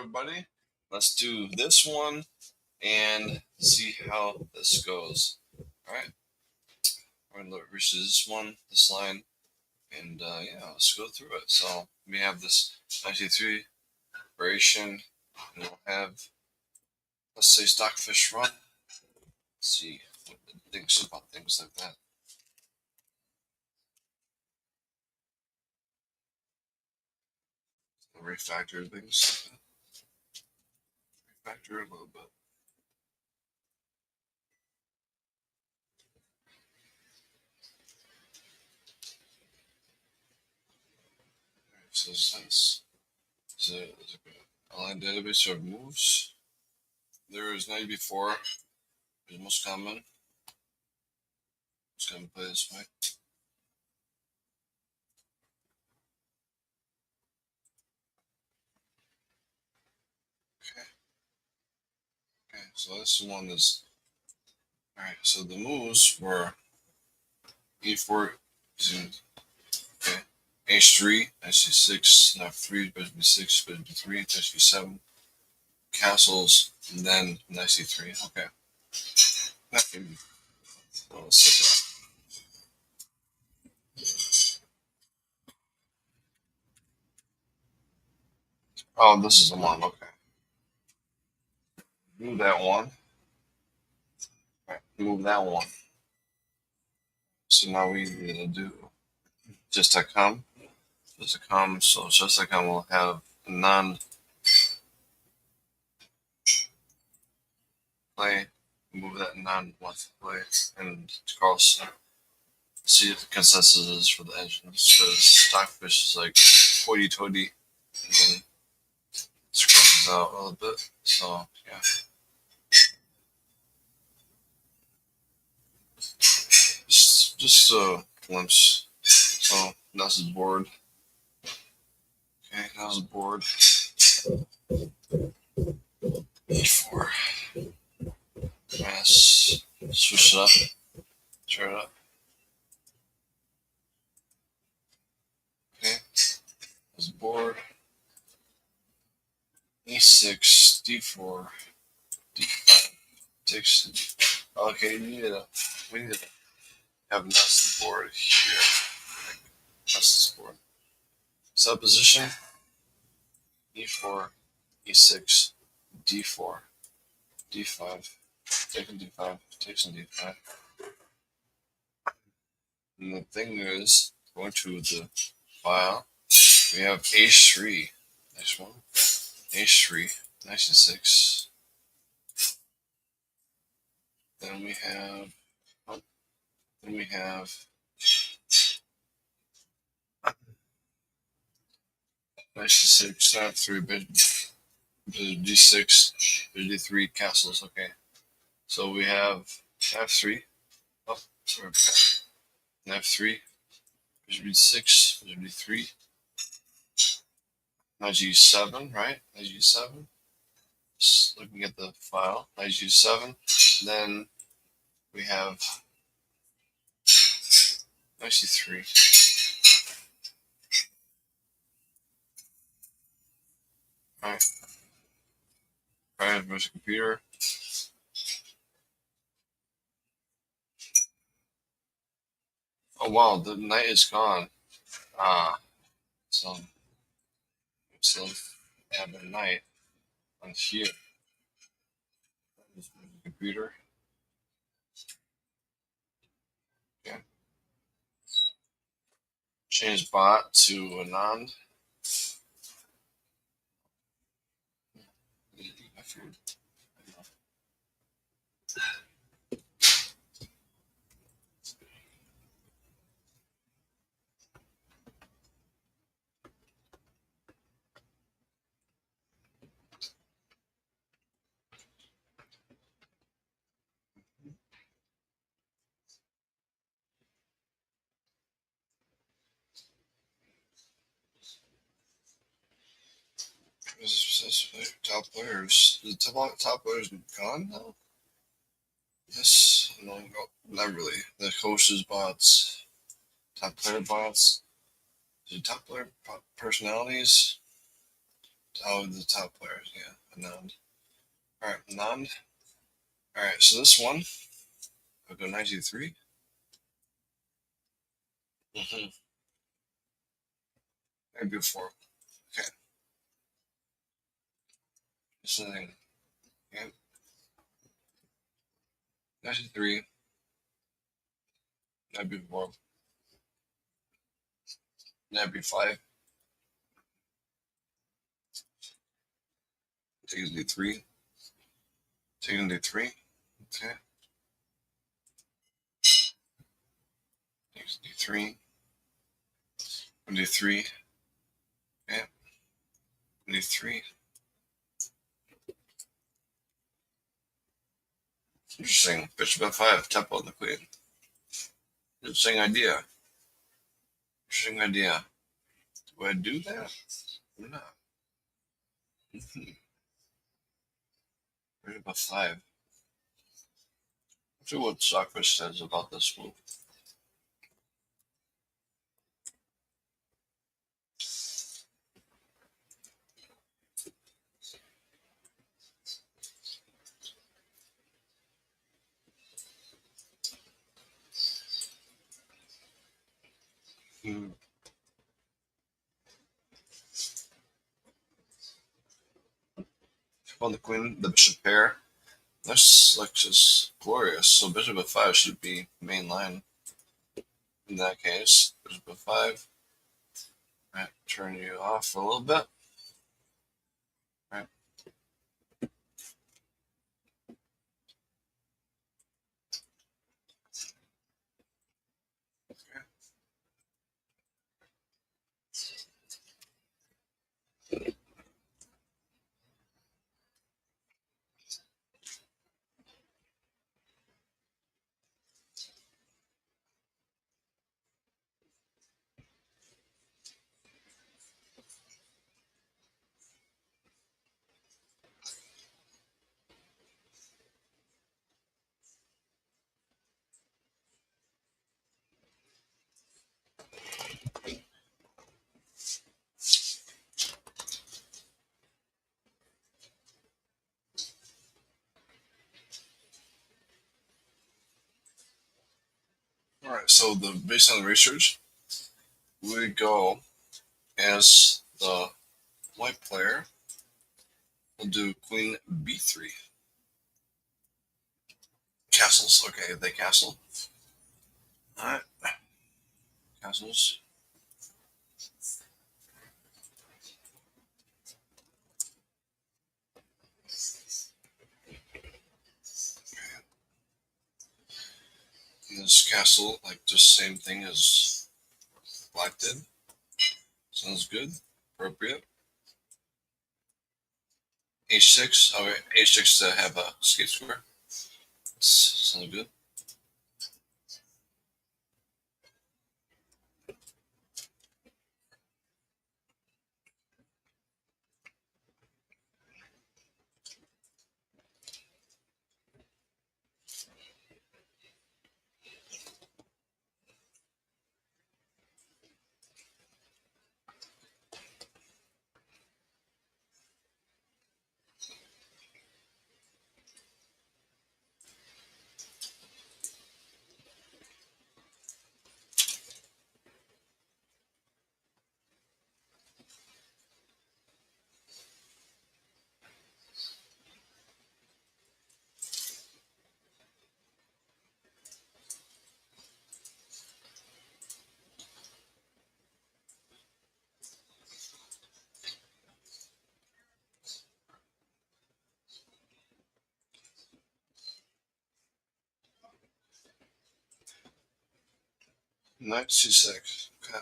everybody. Let's do this one and see how this goes. All right. We're going to reach this one, this line, and yeah, let's go through it. So we have this 93 variation, and we'll have, let's say, stockfish run. Let's see what it thinks about things like that. Refactor things. Refactor a little bit. So this is a line database of moves. There is 90 before, is most common. Just gonna play this way. Okay, so this one is alright. So the moves were E4 using H3, HC6, now 3, bishop B6, bishop B3, bishop B7, castles, and then knight C3. Okay. That can be a little sick. Oh, this is the one. Okay. Move that one. Right, move that one. So now we need to do just a come. Just a come. So just a come will have a non play. Move that non left play and cross. See if the consensus is for the engines. Because stockfish is like hoity toity and then scrubs out a little bit. So yeah. Just a glimpse. So that's his board. Okay, that's his board. E4. Let's switch it up. Turn it up. Okay. That's board. E6, D4, D5, takes. Okay, we need to have this board here. That's this board. Sub position. E4, E6, D4, D5, taking D5, takes in D5. And the thing is, going to the file, we have H3. Next one. H3, knight C6. Then we have knight C6, knight 3, D6, D3, castles. Okay. So we have F3. Oh, sorry. F3, bishop D6, bishop D3. Knight G7, right? Knight G7. Just looking at the file. Knight G7. Then we have knight C3. Alright. Alright, there's a computer. Oh wow, the knight is gone. So have a knight on here. Computer. Okay. Change bot to Anand. Top players. The top players gone now? Yes. No, not really. The coaches bots. Top player bots. The top player personalities. Oh, the top players, yeah. Anand. Alright, Anand. Alright, so this one, I'll go 93. Mm-hmm. Maybe 4. Okay. This thing. Yeah. 93. Maybe 4. Maybe 5. Take it to 3. Take it to 3. Okay. Take it to 3. Do 3. Yeah. Do 3. Interesting. Bishop f5. Tempo on the queen. Interesting idea. Interesting idea. Do I do that or not? Mm-hmm. Bishop f5. Let's see what Socrates says about this move. Hmm. On the queen, the bishop pair. This looks just glorious. So bishop f5 should be main line in that case. Bishop f5. Right, turn you off for a little bit. Right. All right. So based on the research, we go as the white player. We'll do queen b3. Castles. Okay, they castle. All right. Castles. And this castle, like just same thing as black did. Sounds good. Appropriate. H6. Okay, H6 to have a escape square. Sounds good. Knight c6. Okay.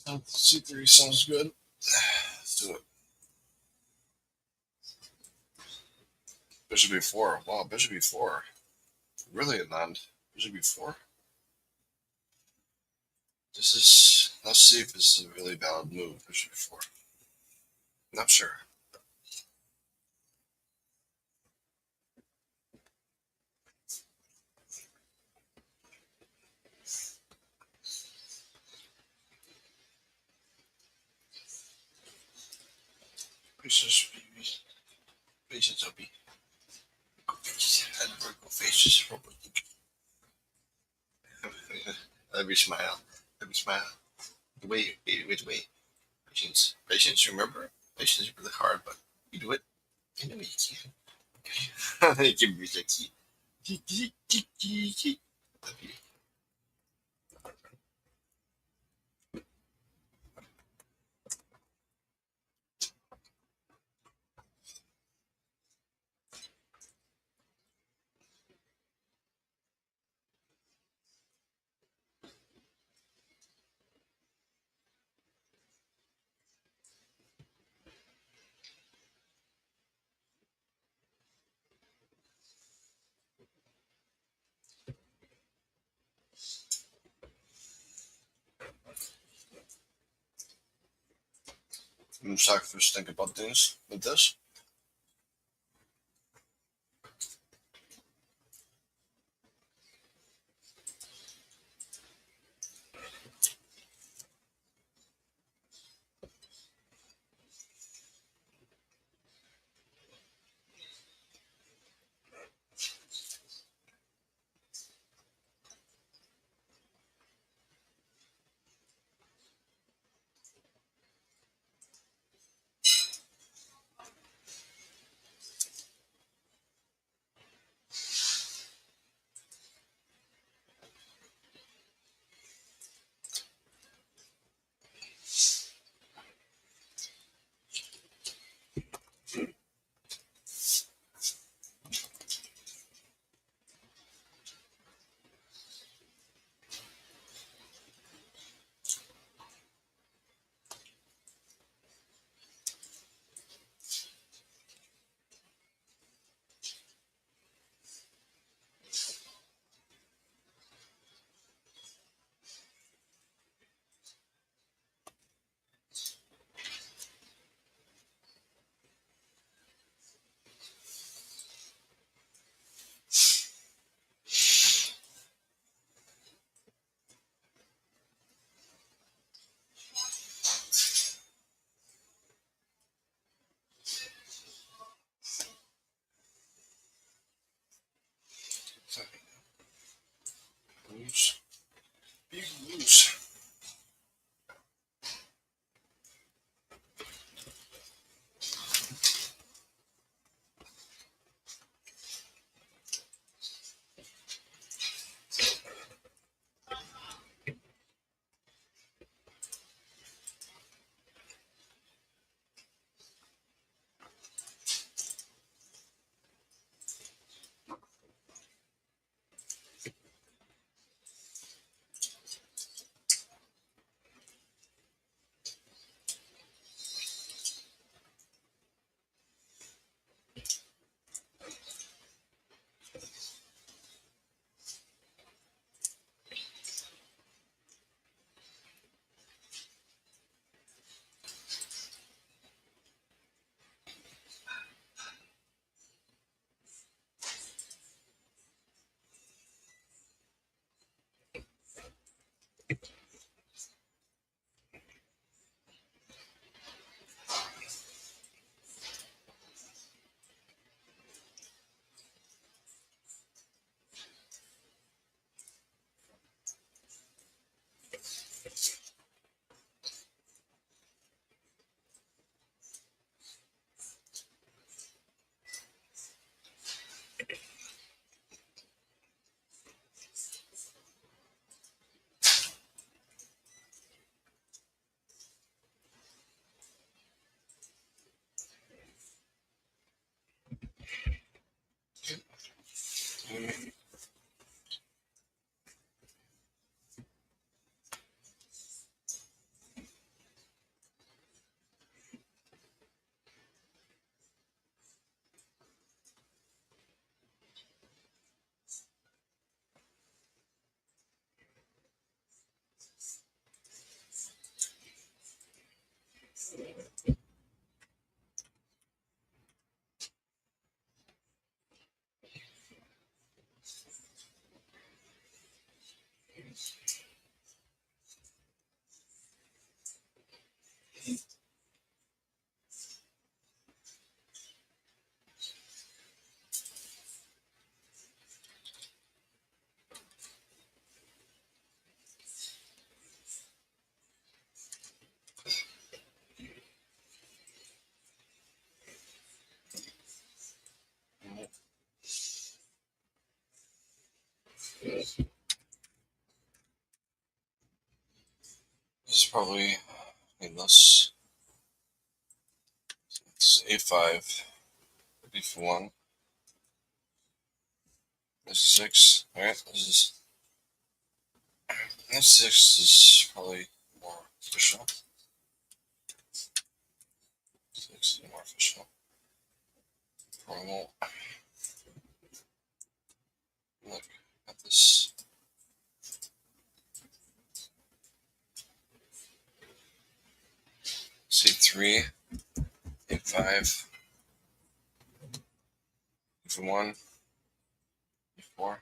C3 sounds good. Let's do it. Bishop b4. Wow, bishop b4. Really, Anand? Bishop b4? This is. Let's see if this is a really valid move. Bishop b4. Not sure. Patience, baby. Patience, Obi. Go faces. Let me smile. Let me smile. Wait. Patience. Patience, remember? Patience is really hard, but you do it. I know you can. You can be sexy. Love you. Sacrifice think about things with this. This is probably less. It's A5. B for 1. This is 6. Alright, this 6 is probably more official. 6 is more official. Probably won't look at this. C3, A5, B for 1, B4.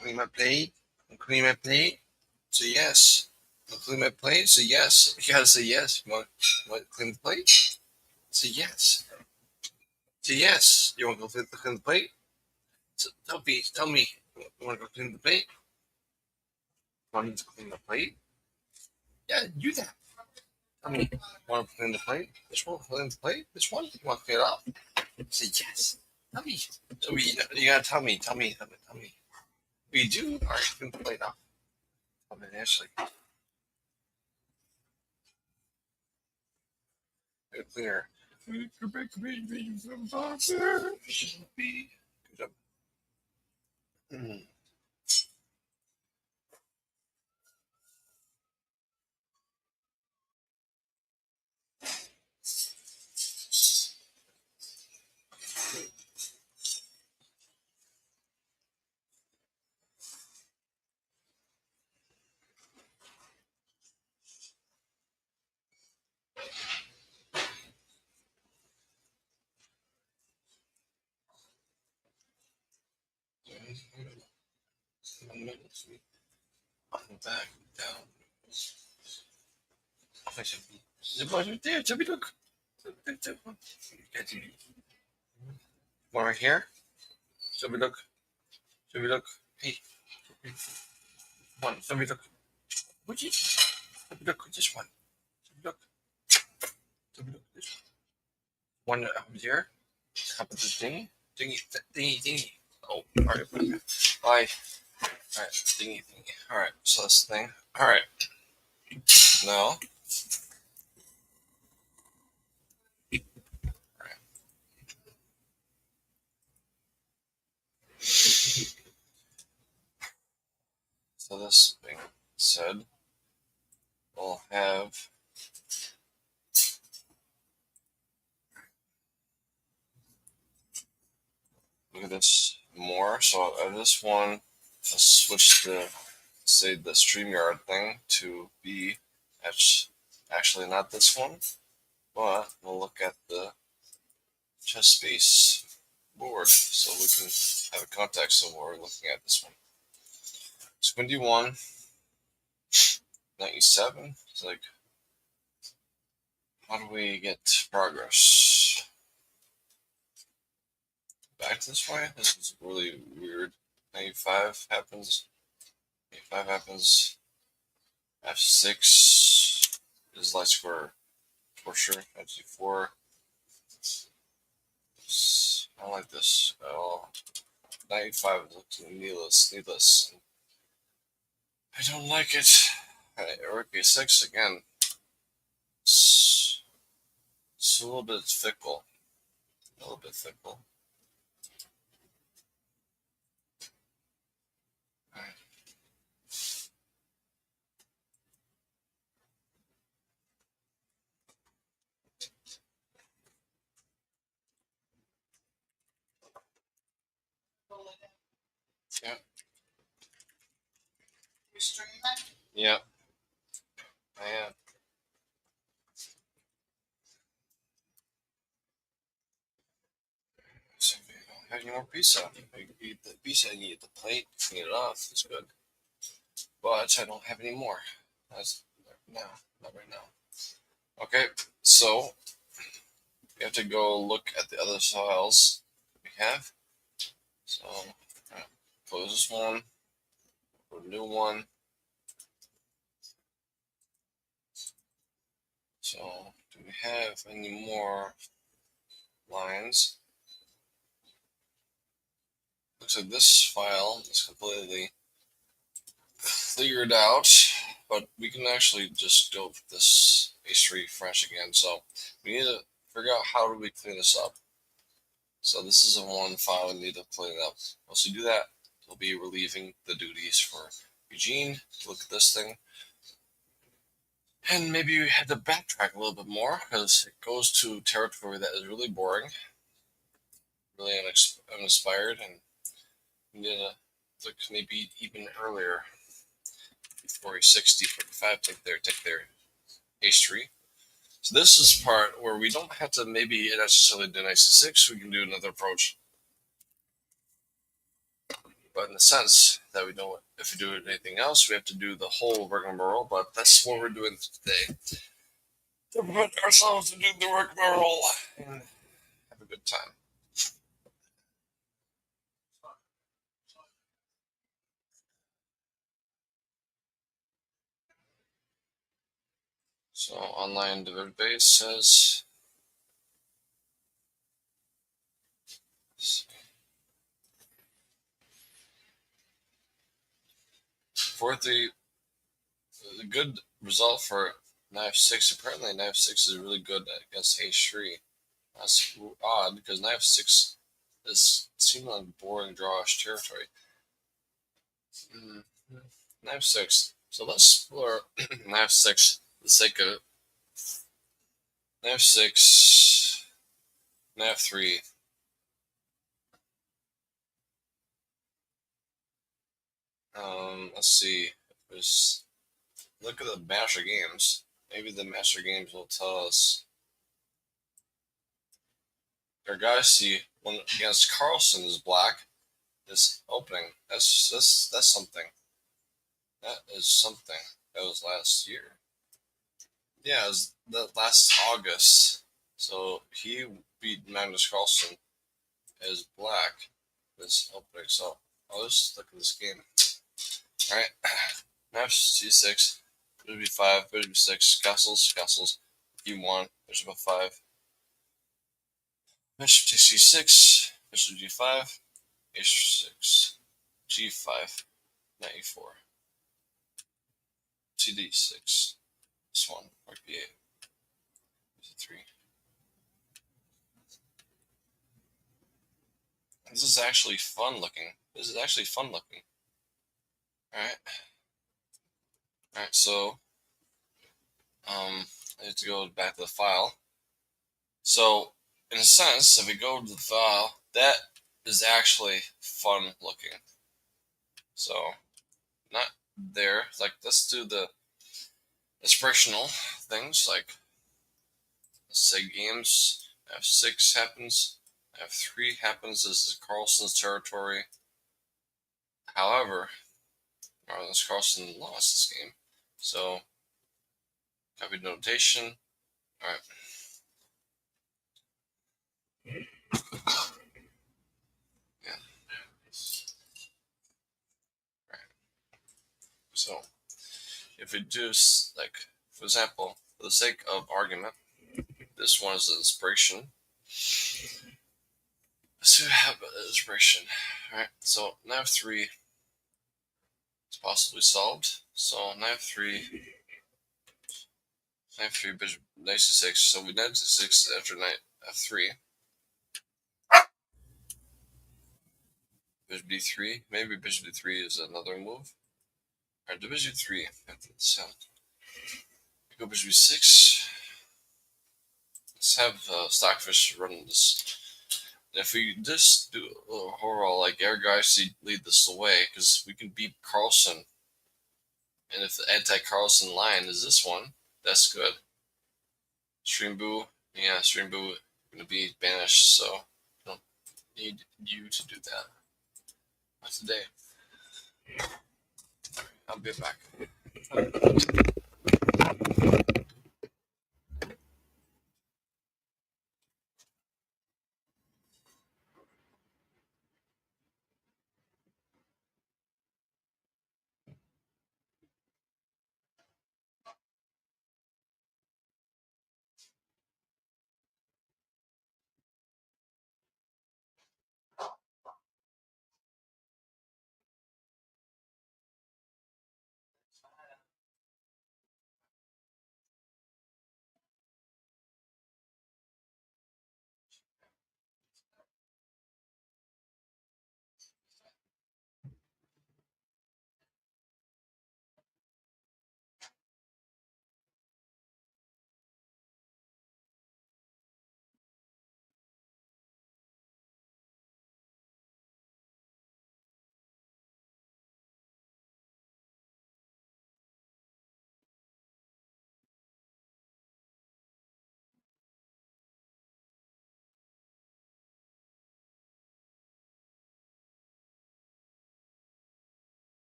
Clean my plate. Clean my plate. Say yes. Clean my plate. Say yes. You gotta say yes. You want to clean the plate? Say yes. Say yes. You want to go clean the plate? So tell me. You want to go clean the plate? Want me to clean the plate? Yeah, do that. Tell me. Want to clean the plate? This one? Clean the plate? This one? You want to clean it off? Say yes. Tell me. Tell me. You gotta tell me. Tell me. Tell me. We do. All right, clean the plate off. Tell me, Ashley. Cleaner. Good job. Back down. Zobacz there, Chubby, look. One right here. Chubby, look. Chubby, look. Hey, one. Chubby, look. Would you? Chubby, look. Just one. Chubby, look. Chubby, look. This one. One over here. Top of the thing. Dingy. Oh, alright. Bye. Alright, dingy. Alright, so that's the thing. Alright, now. Alright. So this being said, we'll have look at this more. So this one, I'll switch the say the StreamYard thing to be actually not this one, but we'll look at the chest space board so we can have a context of what we're looking at this one. Squinty 1, 97. It's like, how do we get progress? Back to this way? This is really weird. 95 happens. 95 happens. F6 is light square torture. F4. I don't like this at all. 95 looks needless. I don't like it. Rook 6 again. It's a little bit fickle. A little bit fickle. Alright. Yeah. You streaming? Yeah. I am. So if you don't have any more pizza, you can eat the pizza, you eat the plate, clean it off, it's good. But I don't have any more. That's now, not right now. Okay, so we have to go look at the other files we have. So close this one, put a new one. So do we have any more lines? Looks like this file is completely cleared out, but we can actually just go with this H3 fresh again. So we need to figure out how do we clean this up. So this is a one file we need to clean up. Once we do that, we'll be relieving the duties for Eugene to look at this thing. And maybe we had to backtrack a little bit more because it goes to territory that is really boring, really uninspired, and we need to look maybe even earlier before 60, 45 take their H3. So this is part where we don't have to maybe necessarily do knight c6. We can do another approach, but in the sense that we know if we do anything else, we have to do the whole rigmarole. But that's what we're doing today. To put ourselves to do the rigmarole and have a good time. So online divided base says 4-3. A good result for knife 6. Apparently, knife 6 is really good against h3. That's odd because knife 6 is seeming like boring drawish territory. Knife 6. So let's explore knife 6 for the sake of it. Knife 6, knife 3. Let's see. There's look at the master games. Maybe the master games will tell us. Gargasi one against Carlson is black. This opening. That's something. That is something. That was last year. Yeah, it was the last August. So he beat Magnus Carlsen as black this opening. So I'll just look at this game. Alright. Knife c6, bishop b5, bishop b6, castles, e1, bishop f5, bishop takes c6, bishop g5, h6, g5, knight e4, cd6, this one, rook b8, c3. This is actually fun looking. Alright. Alright, so I have to go back to the file. So, in a sense, if we go to the file, that is actually fun looking. So, not there. Like, let's do the inspirational things. Like, let's say games F6 happens, F3 happens. This is Carlsen's territory. However, Magnus Carlsen lost this game. So, copy notation. Alright. Yeah. Right. So, if we do, like, for example, for the sake of argument, this one is an inspiration. Let's see what happens. Inspiration. Alright, so knight f3 is possibly solved. So knight f3, bishop, knight c6. So we knight c6 after knight f3. Bishop d3. Maybe bishop d3 is another move. Alright, do bishop d3. So go bishop b6. Let's have Stockfish run this. And if we just do overall, like Erguys lead this away, because we can beat Carlsen. And if the anti-Carlsen line is this one, that's good. Streamboo, yeah, Streamboo gonna be banished, so I don't need you to do that. Not today. I'll be back.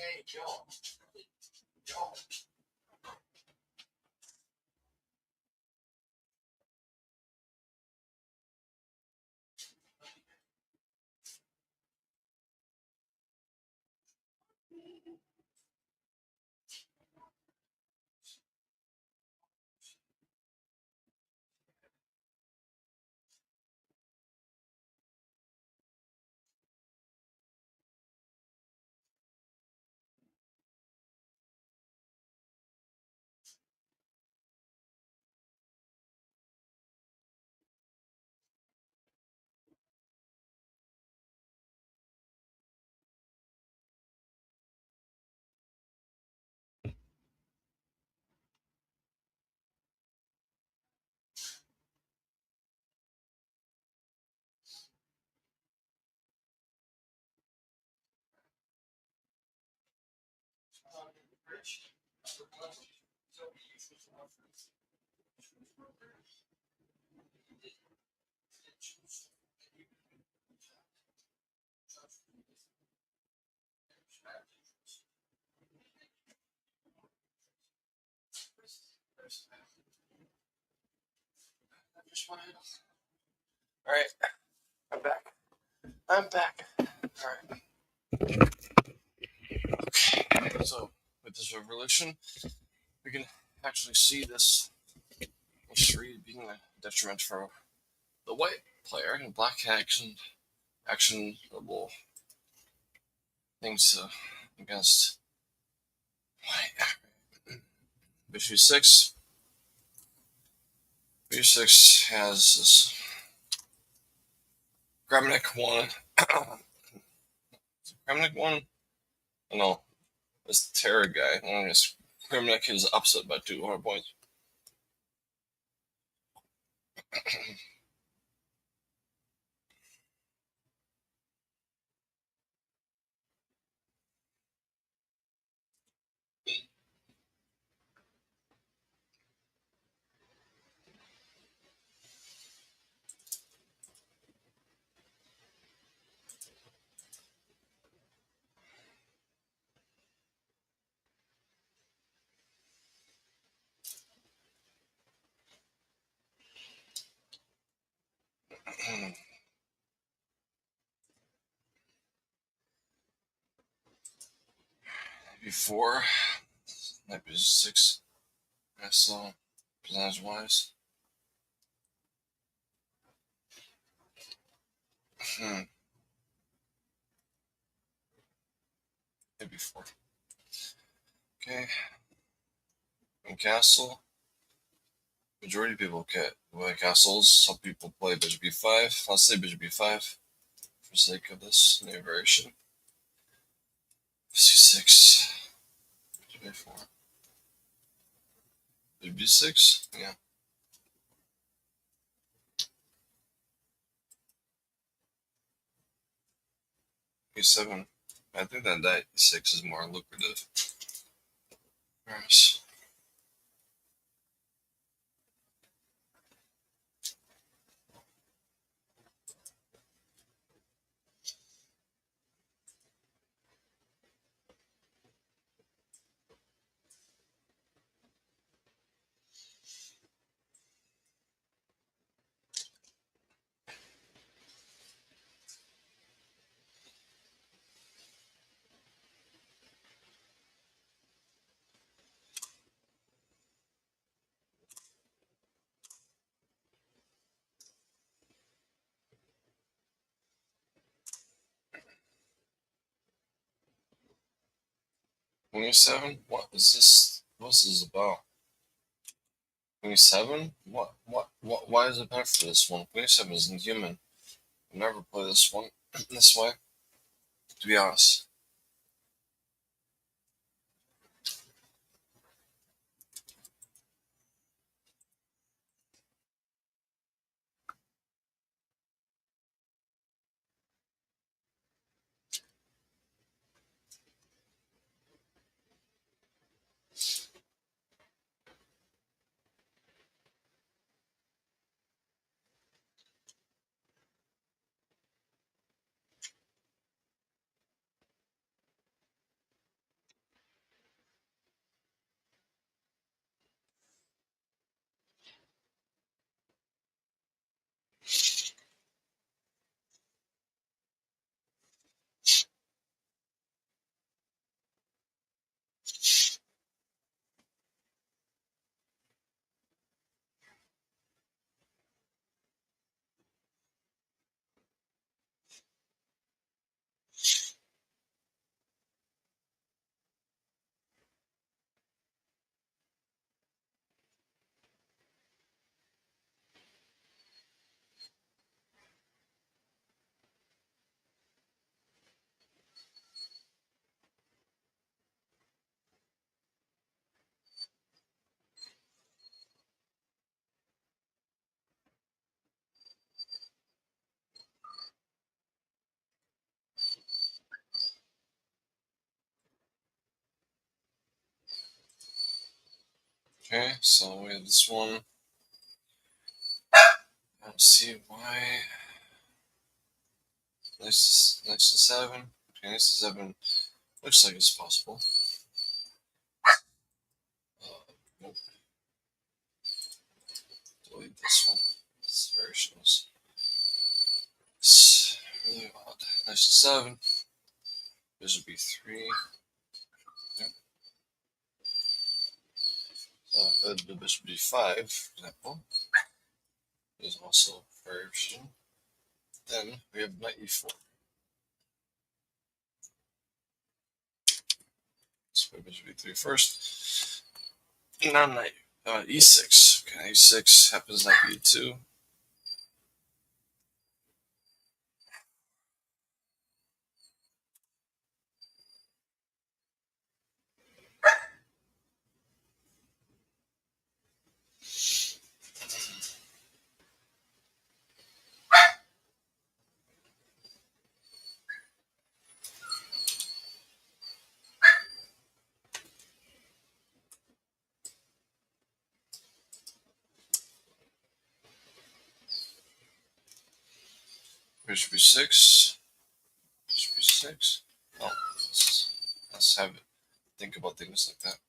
Hey, Joe. Joe. All right, I'm back. I'm back. All right. Okay. So with this revolution, we can actually see this history being a detriment for the white player and black actionable things against white. Bishop 6. Bishop 6 has this Kramnik 1. Kramnik 1? No, this Terra guy. Kramnik is upset by 200 points. Before, knight b6. So, percentage wise. Maybe 4. Okay. And castle. Majority of people play castles. Some people play bishop b5. Let's say bishop b5 for sake of this new variation. c6. Bishop a4. Bishop b6. Yeah. e7. I think that knight e6 is more lucrative. Yes. Queen e7? What is this? What's this about? Queen e7? What? Why is it better for this one? Queen e7 is inhuman. I'll never play this one this way, to be honest. Okay, so we have this one. Let's see why. Nice to 7. Okay, nice to 7. Looks like it's possible. Nope. Delete this one. It's very close. It's really odd. Nice to 7. This would be 3. Yep. So the bishop would be 5, for example. Is also very interesting. Then we have knight e4. So we bishop e3 first. Now knight e6. Okay, e6 happens knight e2. Bishop e6. Bishop e6. Oh, let's have it. Think about things like that.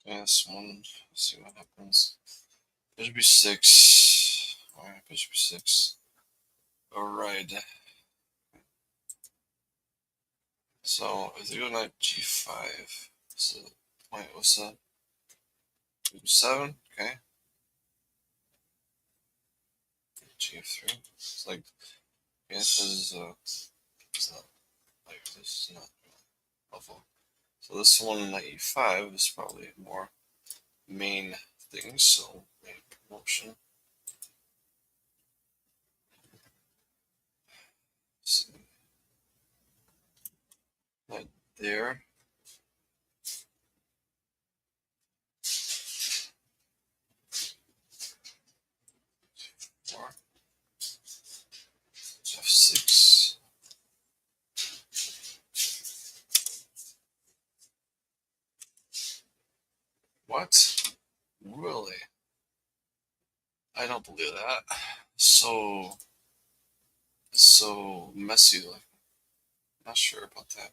This one. Let's see what happens. Bishop e6. Alright, bishop e6. Alright. So if you go knight g5. So what's that? G7, okay. G3. It's like this is it's not like this is not helpful. So this one knight e5 is probably more main things, so main promotion. So, knight there. Four. F6. What? Really? I don't believe that. So messy. Like, not sure about that.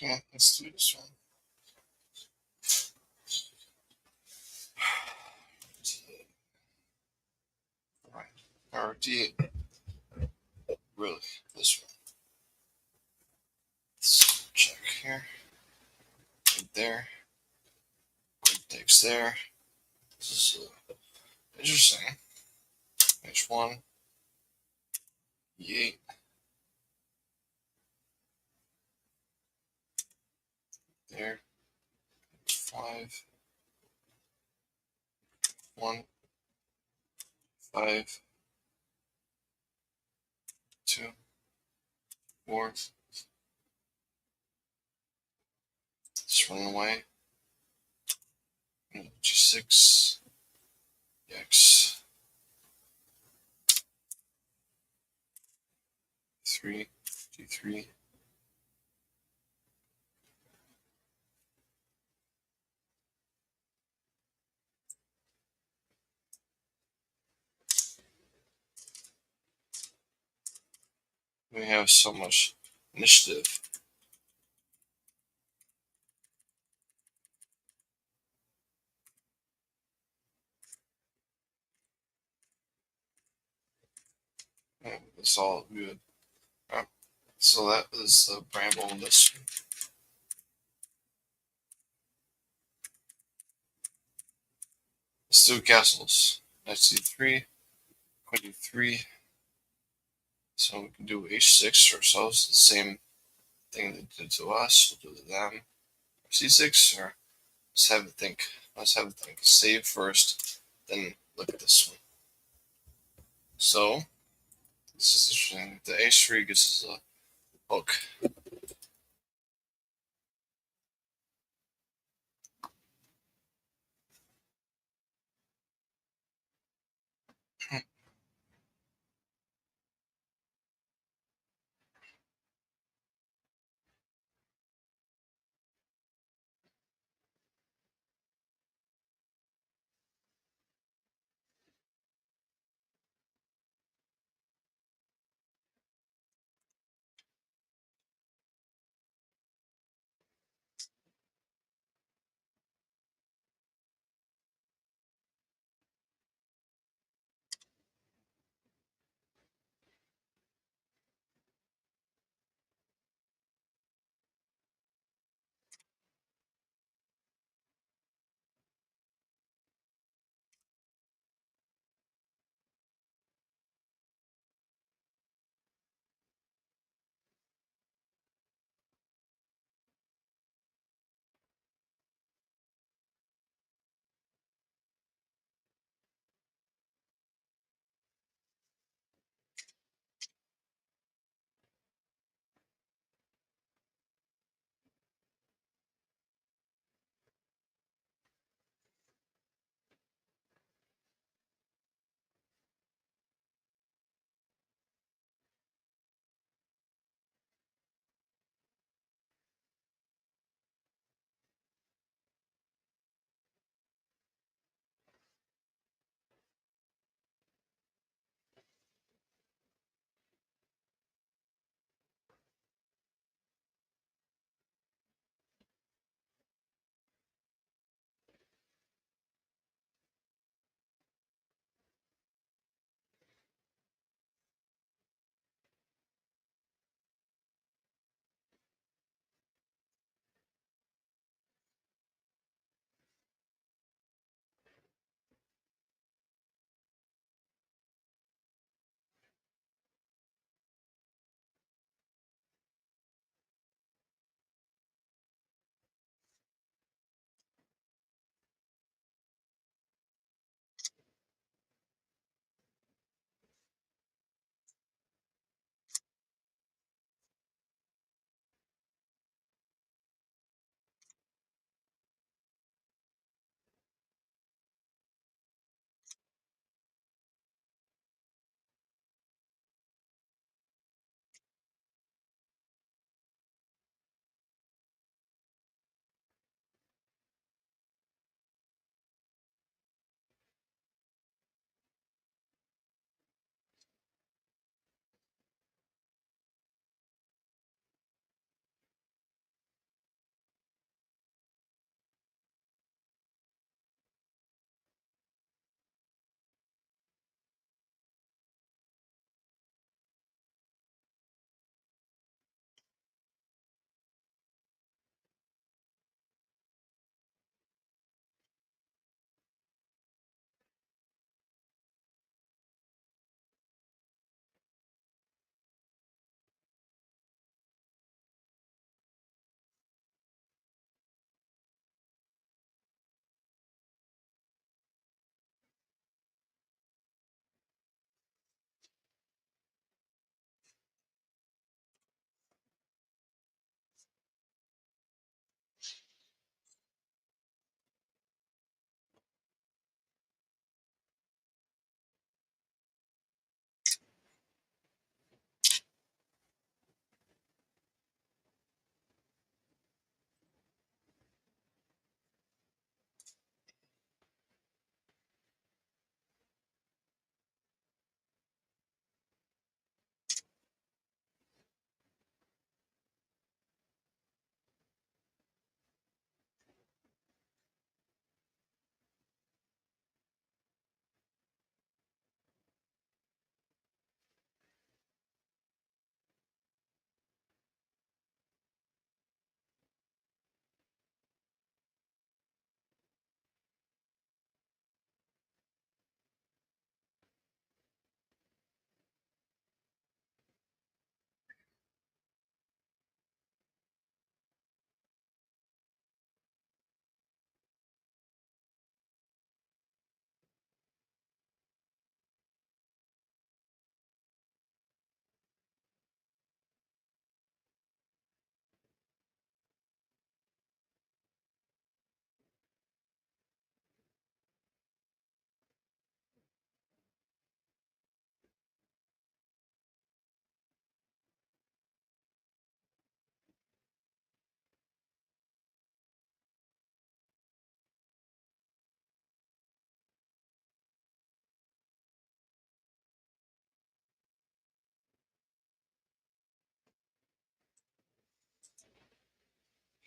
Okay, let's do this one. Right. Or D8. Really, this one. Let's check here. Right there. Takes there. This is interesting. H1. E8. There. 5. 1. 5. 2. 4. Just running away. G6. X. 3. G3. We have so much initiative. It's all good. Alright, so that was the Bramble in this one. Let's do castles. Knight C3, Queen D3. So we can do H6 ourselves, the same thing they did to us, we'll do to them. C6, or let's have a think. Let's have a think. Save first, then look at this one. So this is interesting. The H3 gives us a hook.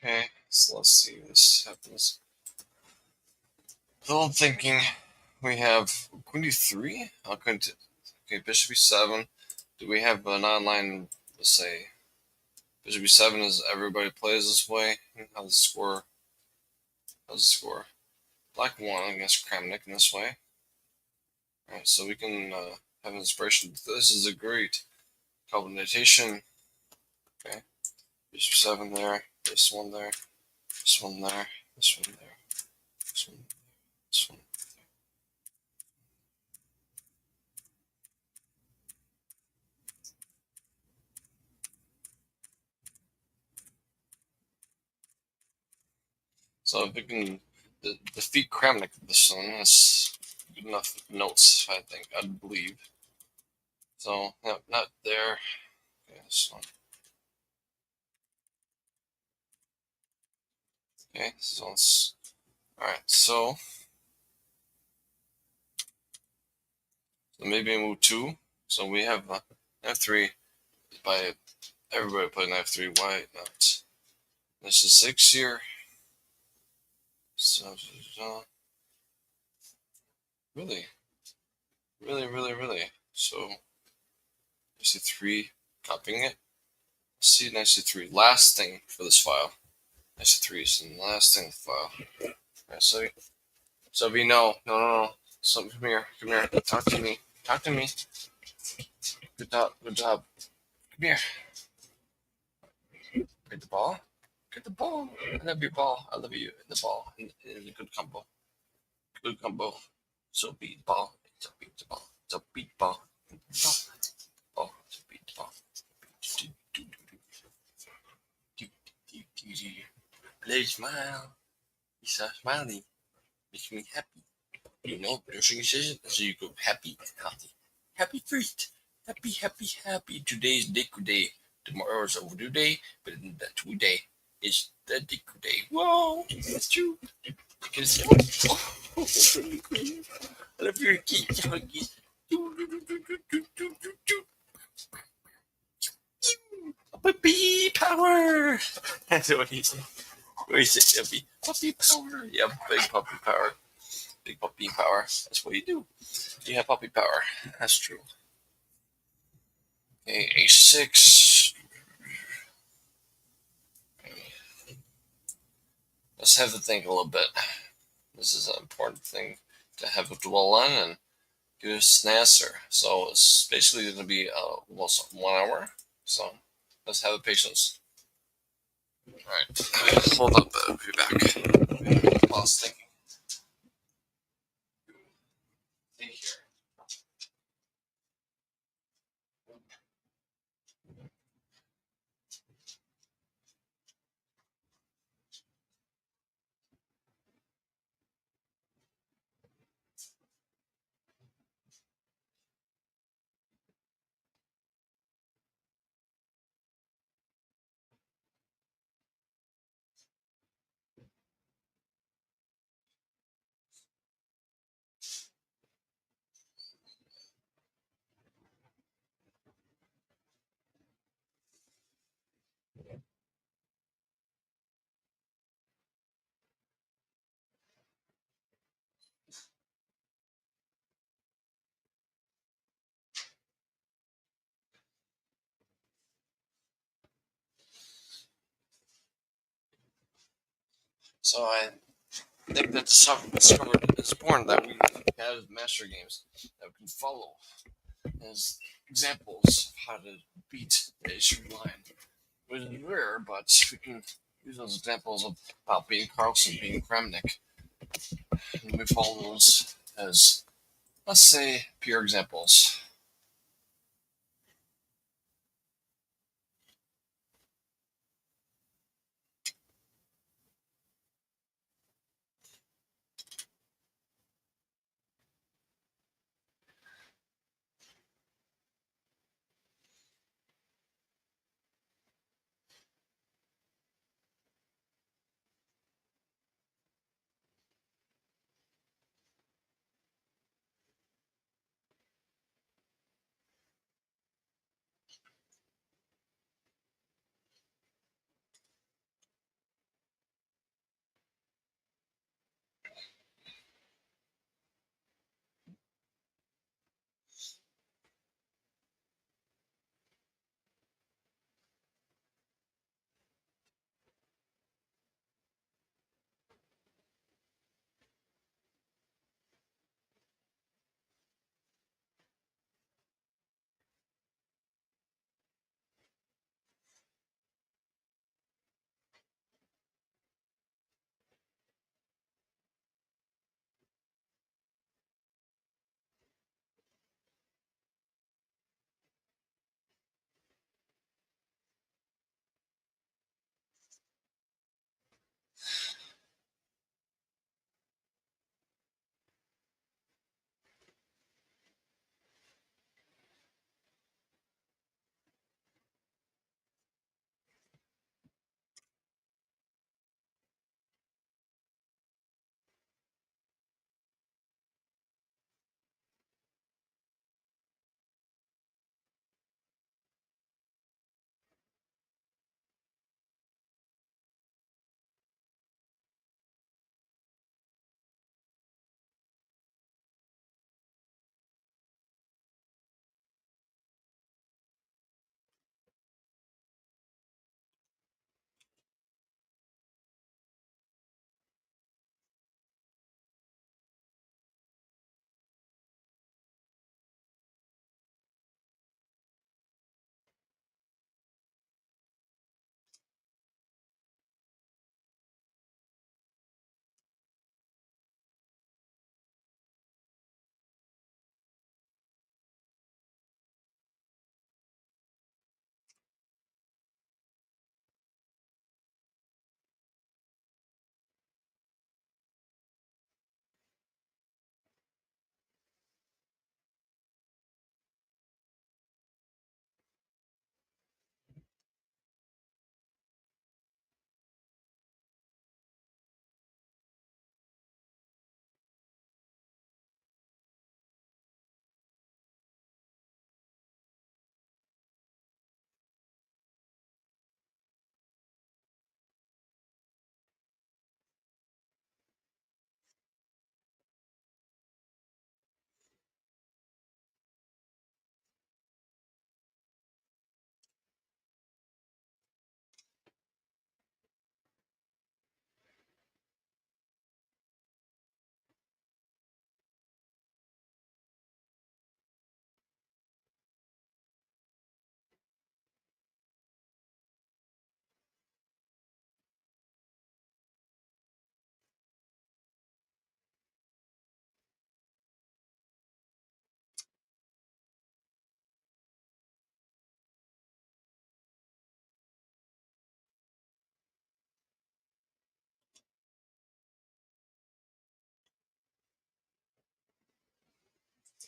Okay, so let's see if this happens. So I'm thinking we have queen d3. I'll continue. Okay, bishop e7. Do we have an online, let's say, bishop e7 is everybody plays this way? How's the score? How's the score? Black won against Kramnik in this way. Alright, so we can have inspiration. This is a great combination. Okay, bishop 7 there, this one there, this one there, this one there, this one, this one. So if we can defeat Kramnik with this one, that's good enough notes, I think, I believe. So, no, not there. Okay, this one. Okay, so let's. Alright, so maybe move 2. So we have f3 by everybody playing f3. Why not? This is 6 here. So, really, really, really, really. So, I see 3, copying it. See, and I see 3. Last thing for this file. I see 3 is the last thing in the file. Alright, so we know. No. So come here. Talk to me. Talk to me. Good job. Good job. Come here. Get the ball. Get the ball. I love your ball. I love you. The ball. In a good combo. Good combo. So beat ball. So beat the ball. So beat ball. Ball. Ball. So beat the ball. Play smile. He's so smiley. Makes me happy. You know, nursing decision, so you go happy and healthy. Happy first. Happy. Today's Diku Day. Tomorrow's overdue day, but the today is the Diku Day. Whoa, that's true. Because I love your kids, huggies. Puppy power. That's what he said. What he said, puppy power. Yeah, big puppy power. Big puppy power. That's what you do. You have puppy power. That's true. Okay, a6. Let's have to think a little bit. This is an important thing to have a dwell on and give us an answer. So it's basically going to be almost 1 hour. So let's have the patience. All right, hold up. I'll be back. While I was thinking. Think here. So I think that discovered it's important that we have master games that we can follow as examples of how to beat a straight line. Which is rare, but we can use those examples of about beating Carlson, beating Kramnik, and we follow those as, let's say, pure examples.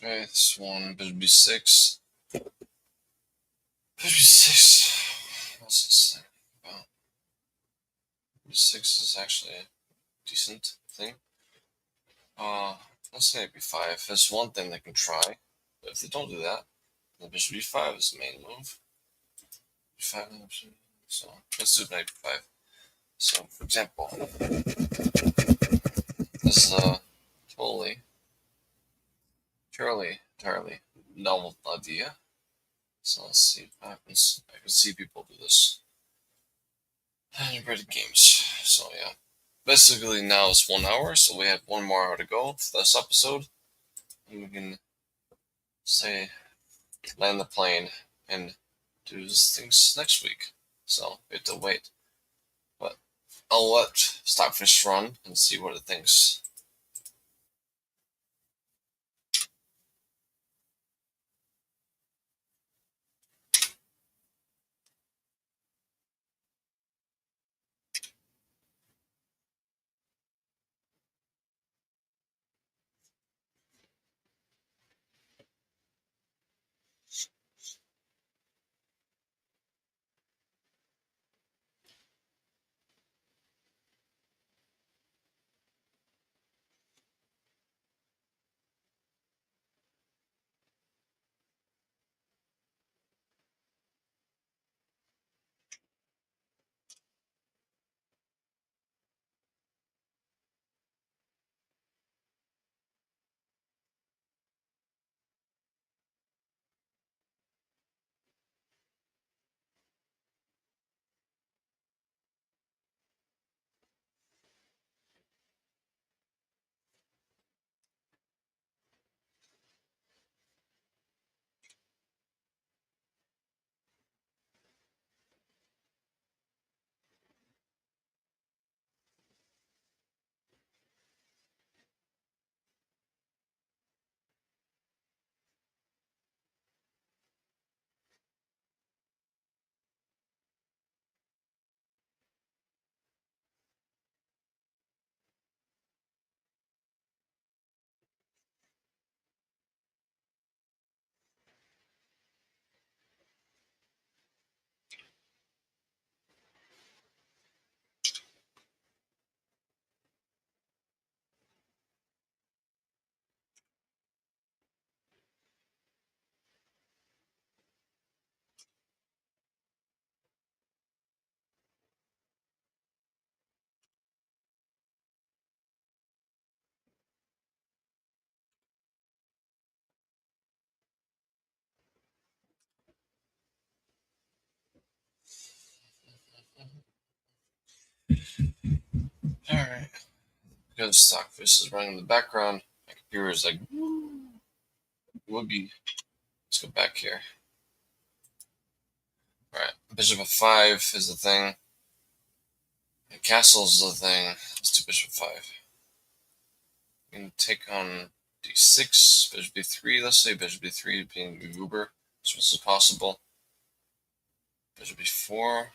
Okay, this one, bishop b6. Bishop b6. What's this thing about? B6 is actually a decent thing. Let's say b5. That's one thing they can try. But if they don't do that, then bishop b5 is the main move. B5, so let's do knight b5. So, for example, this is a totally, entirely novel idea. So let's see what happens. I can see people do this in Reddit games. So yeah, basically now it's 1 hour, so we have 1 more hour to go for this episode, and we can say land the plane and do these things next week. So we have to wait, but I'll let Stockfish run and see what it thinks. All right, because Stockfish is running in the background, my computer is like, would be. Let's go back here. All right, bishop f5 is the thing. And castle's the thing. Let's do bishop 5. We can take on d6, bishop d3. Let's say bishop d3 being uber. So this is possible. Bishop b4.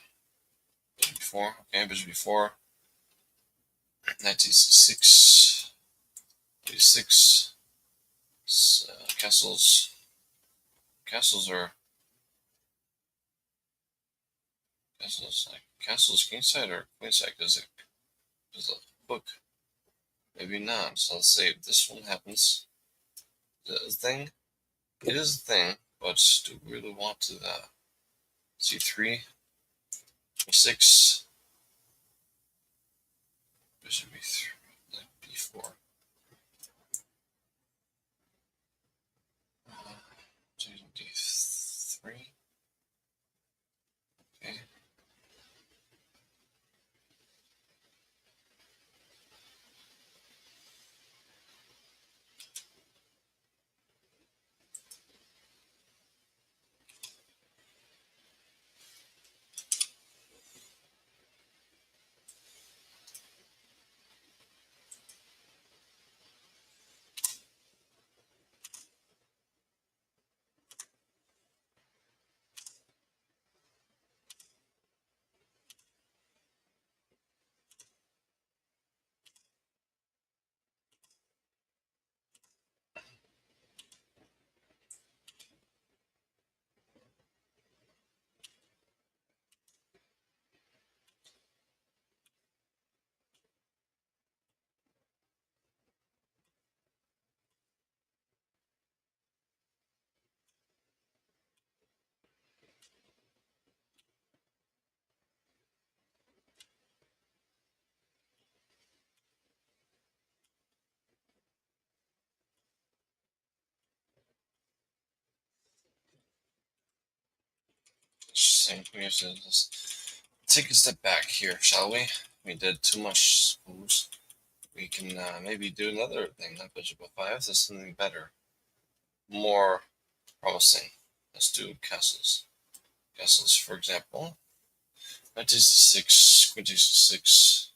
Bishop b4. Okay, bishop b4. Knight d6. d6. Castles. Castles are. Castles kingside or queenside? Does it? Does the book? Maybe not. So let's say if this one happens. The thing. It is a thing, but do we really want to c3, e6, bishop b3, b4. d3. Okay. promising. We have to just take a step back here, shall we? We did too much moves. We can maybe do another thing, not bishop f5. There's something better, more promising. Let's do castles. Castles, for example. Knight to c6, queen to c6.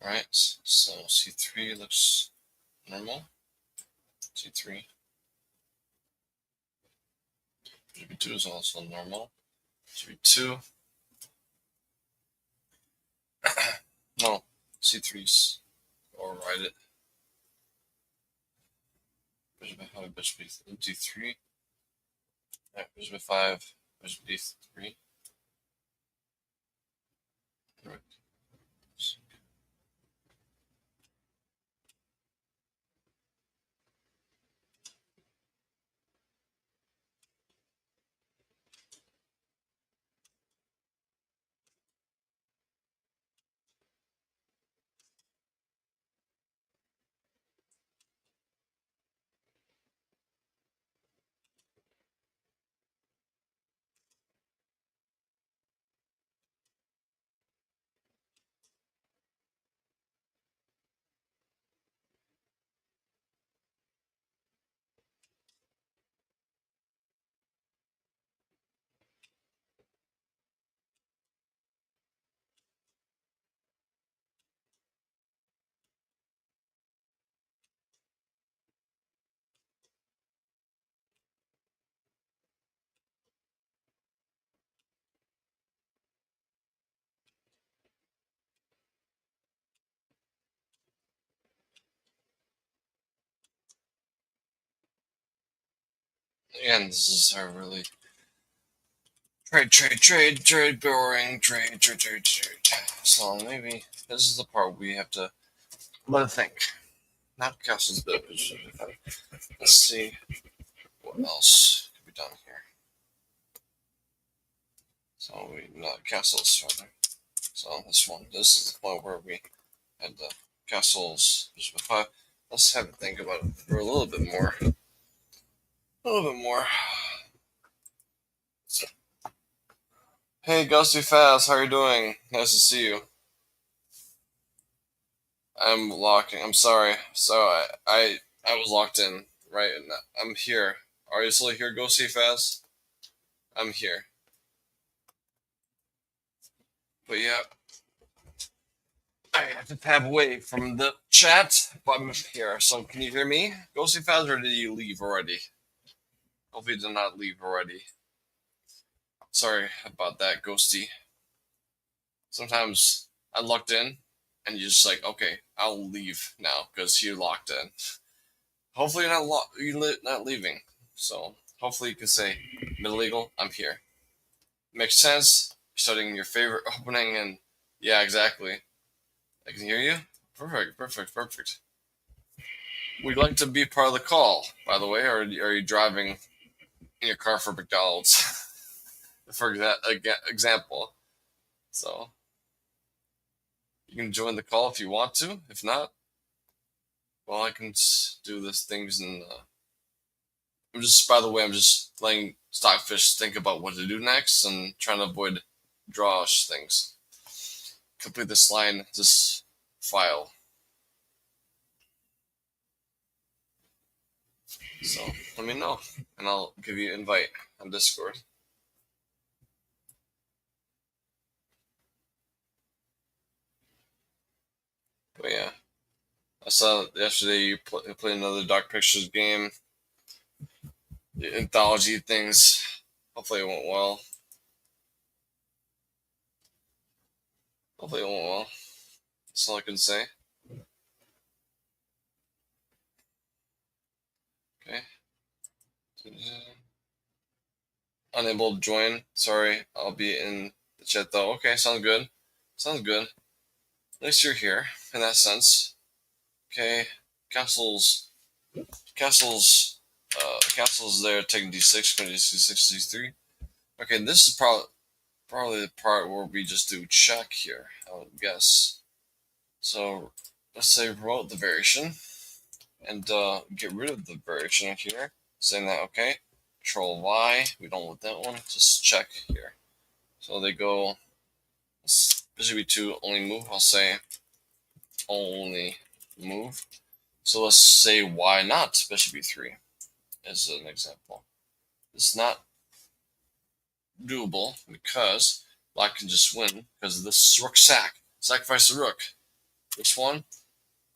Alright, so c3 looks normal. c3. gb2 is also normal. gb2. No, c3's override it. Bishop f5, bishop d3. Alright, bishop f5, bishop d3. Right. Again, this is our really trade, boring, trade. So maybe this is the part we have to let it think. Not castles, but let's see what else could be done here. So we not castles rather. So this is the point where we had the castles. Bishop f5. Let's have to think about it for a little bit more. Hey, Ghosty Fast, how are you doing? Nice to see you. I'm locking. I'm sorry. So I was locked in, right? And I'm here. Are you still here, Ghosty Fast? I'm here. But yeah, I have to tab away from the chat, but I'm here. So can you hear me, Ghosty Fast, or did you leave already? Hopefully you did not leave already. Sorry about that, Ghosty. Sometimes I locked in, and you're just like, okay, I'll leave now because you're locked in. Hopefully you're not leaving. So hopefully you can say, Middle Eagle, I'm here. Makes sense. Studying your favorite opening, and yeah, exactly. I can hear you. Perfect. We'd like to be part of the call, by the way, or are you driving in your car for McDonald's? For example. So you can join the call if you want to. If not, well, I can do this things and I'm just letting Stockfish think about what to do next and trying to avoid drawish things. Complete this file. So let me know, and I'll give you an invite on Discord. But yeah, I saw yesterday you played another Dark Pictures game, the anthology things. Hopefully it went well. That's all I can say. Okay. Unable to join. Sorry, I'll be in the chat though. Okay, sounds good. At least you're here in that sense. Okay, castles, castles there taking d6, going to d6, d3. Okay, this is probably the part where we just do check here, I would guess. So let's say promote the variation and get rid of the variation here, saying that okay. Control Y. We don't want that one. Just check here. So they go bishop b2 only move. I'll say only move. So let's say why not bishop b3 as an example. It's not doable because black can just win because of this rook sacrifice the rook. This one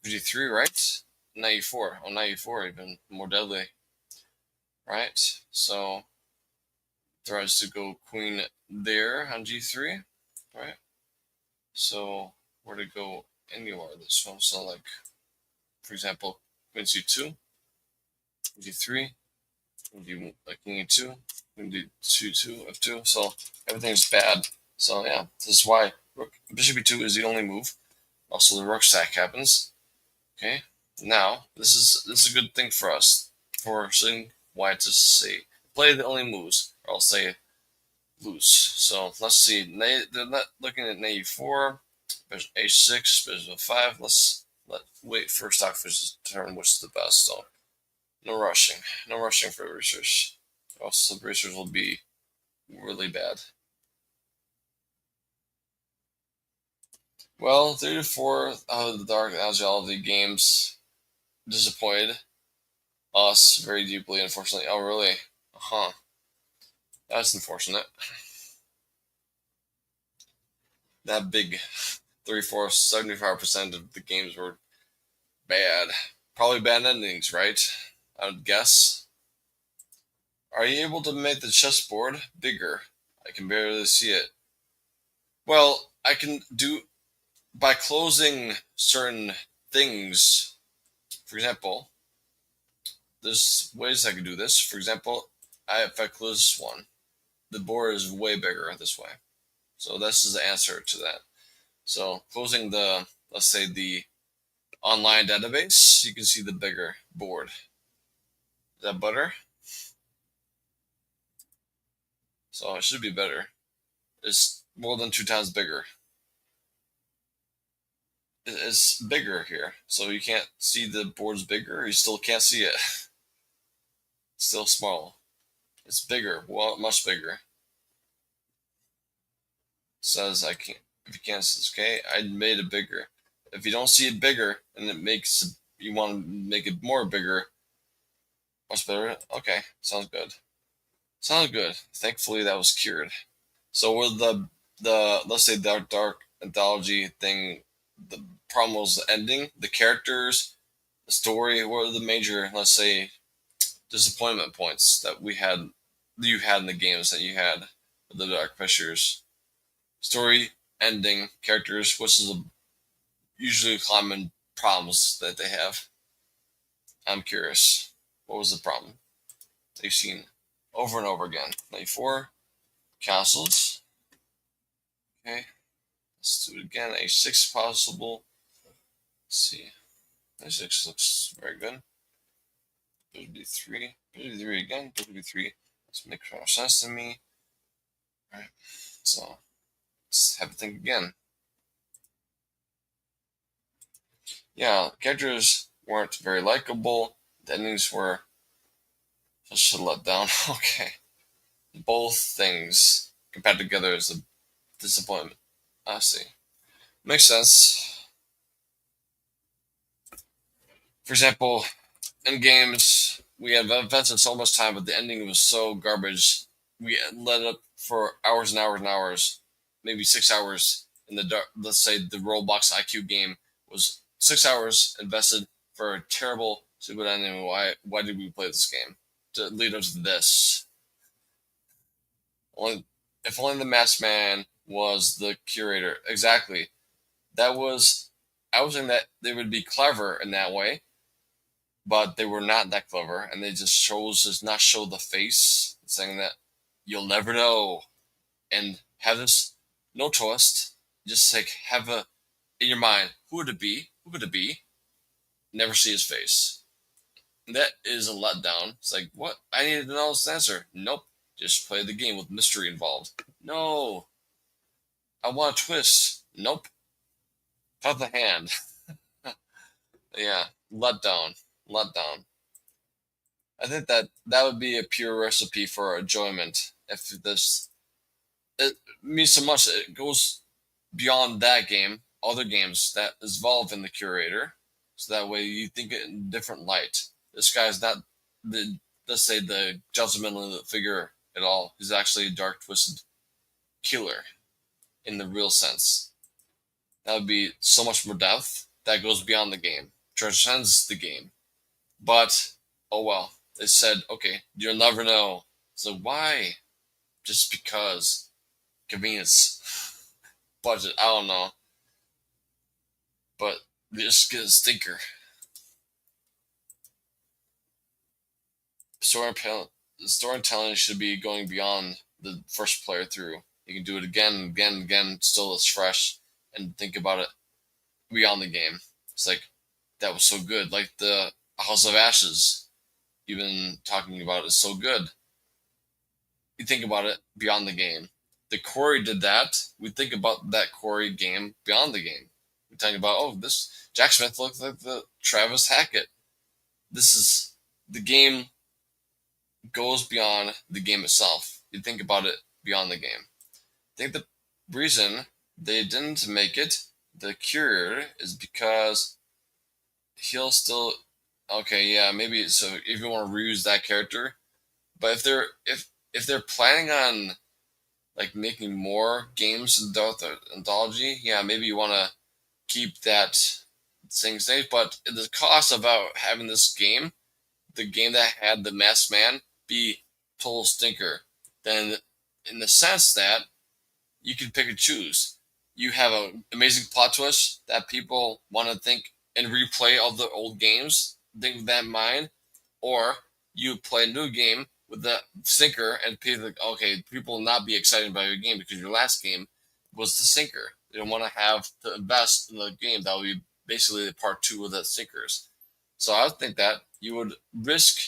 g3, right? Knight e4. Oh, knight e4 even more deadly, right? So tries to go queen there on g3, right? So where to go anywhere this one? So like, for example, queen c2, d3, king e2, d2, f2. So everything's bad. So yeah, this is why bishop e2 is the only move. Also, the rook sack happens. Okay, now this is a good thing for us for seeing white to say play the only moves, or I'll say lose. So let's see. They're not looking at knight e4, bishop h6, bishop 5. Let's wait for Stockfish's turn, which is the best. So no rushing, no rushing for research. Also, the research will be really bad. Well, 3 to 4 out of the Dark Analogy games disappointed us very deeply, unfortunately. Oh, really? Huh. That's unfortunate. That big 34, 75% of the games were bad. Probably bad endings, right? I would guess. Are you able to make the chessboard bigger? I can barely see it. Well, I can do by closing certain things. For example, there's ways I can do this. For example, if I close this one, the board is way bigger this way. So this is the answer to that. So closing the, let's say the online database, you can see the bigger board. Is that better? So it should be better. It's more than 2 times bigger. It's bigger here. So you can't see the board's bigger. You still can't see it. It's still small. It's bigger. Well, much bigger. It says I can't. If you can't, it's okay. I made it bigger. If you don't see it bigger and it makes you want to make it more bigger, much better. Okay, sounds good. Sounds good. Thankfully, that was cured. So with the let's say dark anthology thing, the problem was the ending, the characters, the story. What are the major, let's say, disappointment points that you had in the games that you had with the Dark Pictures? Story, ending, characters, which is usually common problems that they have. I'm curious. What was the problem they've seen over and over again? 94 castles. Okay, let's do it again. A6 possible. Let's see. A6 looks very good. Bishop d3. Bishop d3 again. Bishop d3. This makes more sense to me. Alright. So let's have a think again. Yeah, characters weren't very likable. The endings were just a letdown. Okay. Both things compared together is a disappointment. I see. Makes sense. For example, in games, we had invested so much time, but the ending was so garbage. We let up for hours and hours and hours, maybe 6 hours in the dark. Let's say the Roblox IQ game was 6 hours invested for a terrible, stupid ending. Why did we play this game? To lead us to this. Only if only the masked man was the curator. Exactly. That was. I was thinking that they would be clever in that way, but they were not that clever, and they just chose to not show the face, saying that you'll never know, and have this no twist. Just like have a in your mind, who would it be? Who could it be? Never see his face. And that is a letdown. It's like, what? I needed to know this answer. Nope. Just play the game with mystery involved. No. I want a twist. Nope. Cut the hand. Yeah. Letdown. Letdown. I think that would be a pure recipe for enjoyment. If this it means so much, it goes beyond that game, other games that involve in the curator, so that way you think it in different light. This guy's not the let's say the judgmental figure at all. He's actually a dark, twisted killer in the real sense. That would be so much more depth that goes beyond the game, transcends the game. But oh well, they said okay, you'll never know. So why? Just because convenience, budget. I don't know, but just get a stinker. Storytelling, storytelling should be going beyond the first player through. You can do it again and again and again, still it's fresh, and think about it beyond the game. It's like that was so good. Like the House of Ashes, you've been talking about is so good. You think about it beyond the game. The Quarry did that. We think about that Quarry game beyond the game. We think about this Jack Smith looks like the Travis Hackett. This is the game goes beyond the game itself. You think about it beyond the game. I think the reason they didn't make it the curator is because he'll still okay, yeah, maybe so if you want to reuse that character, but if they're planning on like making more games in the anthology, yeah, maybe you want to keep that thing safe, but at the cost of having this game, the game that had the masked man be total stinker, then in the sense that you can pick and choose. You have an amazing plot twist that people want to think and replay all the old games, think with that in mind, or you play a new game with the sinker and people like, okay, people will not be excited about your game because your last game was the sinker. They don't want to have to invest in the game that will be basically the part two of the sinkers. So I would think that you would risk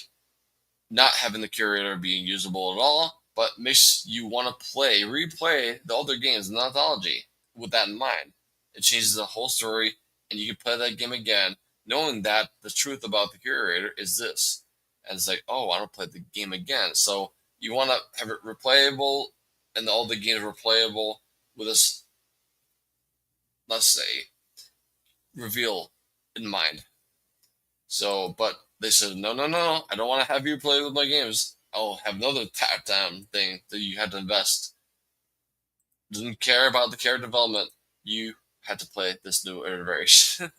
not having the curator being usable at all, but makes you want to replay the older games in the anthology with that in mind. It changes the whole story, and you can play that game again, knowing that the truth about the curator is this. And it's like, oh, I want to play the game again. So you want to have it replayable, and all the games replayable with this, let's say, reveal in mind. So, but they said, no, no, no, I don't want to have you play with my games. I'll have another tap down thing that you had to invest. Didn't care about the character development. You had to play this new iteration.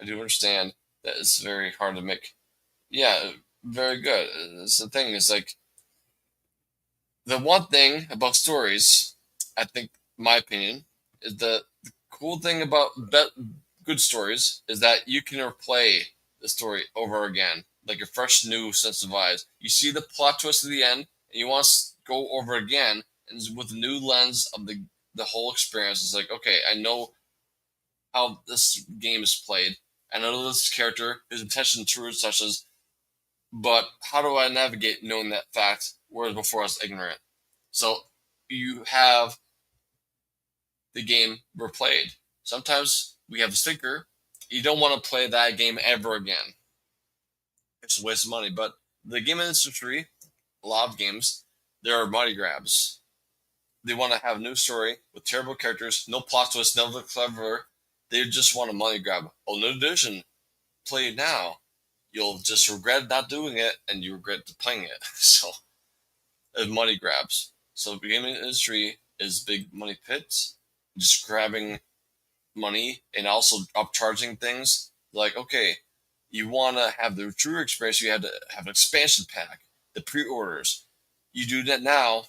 I do understand that it's very hard to make. Yeah, very good. It's the thing. It's like the one thing about stories, I think, my opinion, is the cool thing about good stories is that you can replay the story over again, like a fresh, new sense of eyes. You see the plot twist at the end, and you want to go over again, and with a new lens of the whole experience. It's like, okay, I know how this game is played. I know this character, his intention true such as, but how do I navigate knowing that fact, whereas before I was ignorant? So you have the game replayed. Sometimes we have a sticker. You don't want to play that game ever again. It's a waste of money. But the game industry, a lot of games, there are money grabs. They want to have a new story with terrible characters, no plot twist, never clever. They just want a money grab. Oh, new edition. Play it now. You'll just regret not doing it, and you regret playing it. So, money grabs. So, the gaming industry is big money pits, just grabbing money and also upcharging things. Like, okay, you want to have the true experience, you have to have an expansion pack, the pre-orders. You do that now.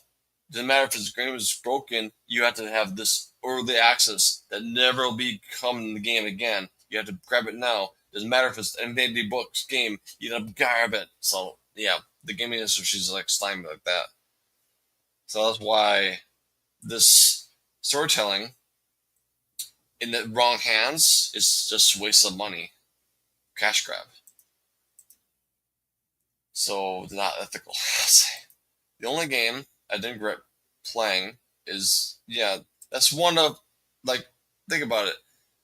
Doesn't matter if the game is broken. You have to have this early access that never will be coming in the game again. You have to grab it now. Doesn't matter if it's an Infinity Books game. You have to grab it. So yeah, the gaming industry is like slimy like that. So that's why this storytelling in the wrong hands is just a waste of money, cash grab. So not ethical. The only game I didn't regret playing is that's one of like think about it.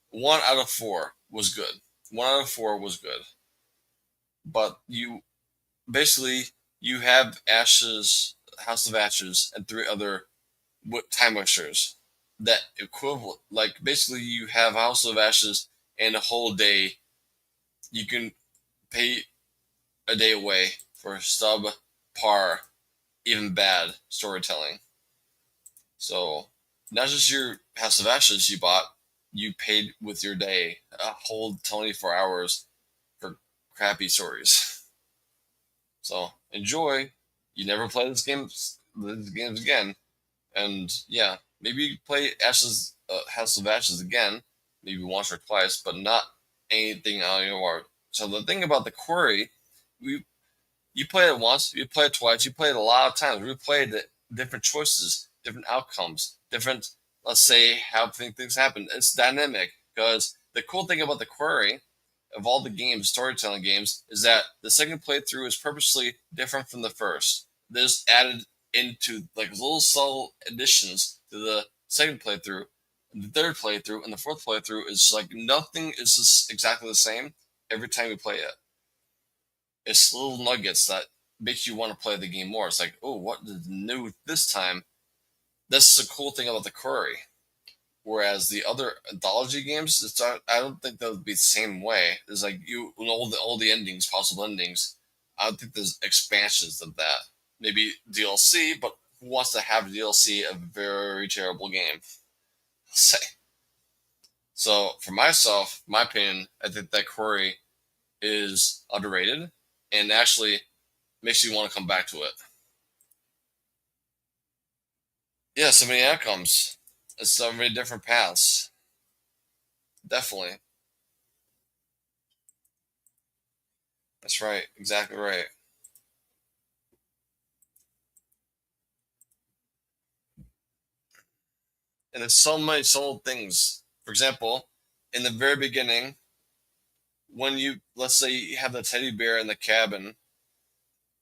1 out of 4 was good. 1 out of 4 was good. but you basically you have Ashes, House of Ashes, and three other time washers that equivalent. Like basically, you have House of Ashes and a whole day. You can pay a day away for sub par, even bad storytelling. So not just your House of Ashes you bought, you paid with your day a whole 24 hours for crappy stories. So enjoy. You never play these games again, and yeah, maybe play Ashes, House of Ashes again, maybe once or twice, but not anything anymore. So the thing about the query, we you play it once, you play it twice, you play it a lot of times. We played it, different choices, different outcomes, different, let's say, how things happen. It's dynamic because the cool thing about the query of all the games, storytelling games, is that the second playthrough is purposely different from the first. There's added into like little subtle additions to the second playthrough, and the third playthrough, and the fourth playthrough is like nothing is just exactly the same every time you play it. It's little nuggets that make you want to play the game more. It's like, oh, what is new this time? That's the cool thing about the query. Whereas the other anthology games, it's not, I don't think that would be the same way. It's like you all the endings, possible endings. I don't think there's expansions of that. Maybe DLC, but who wants to have DLC of a very terrible game? I'll say. So for myself, my opinion, I think that query is underrated and actually makes you want to come back to it. Yeah, so many outcomes. It's so many different paths. Definitely. That's right. Exactly right. And it's so many subtle things. For example, in the very beginning, when you let's say you have the teddy bear in the cabin,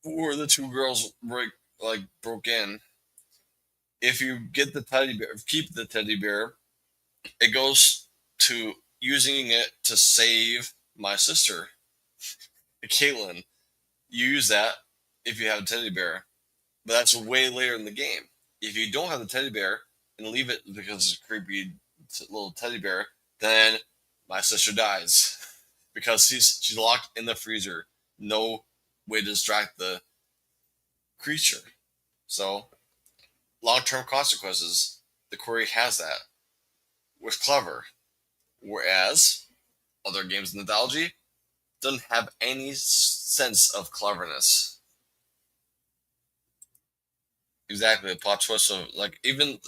or the two girls broke in. If you get the teddy bear, keep the teddy bear, it goes to using it to save my sister, Caitlin. You use that if you have a teddy bear, but that's way later in the game. If you don't have the teddy bear and leave it because it's a creepy little teddy bear, then my sister dies because she's locked in the freezer. No way to distract the creature. So long term consequences. The query has that. Was clever, whereas other games in the anthology doesn't have any sense of cleverness. Exactly, the plot twist of like even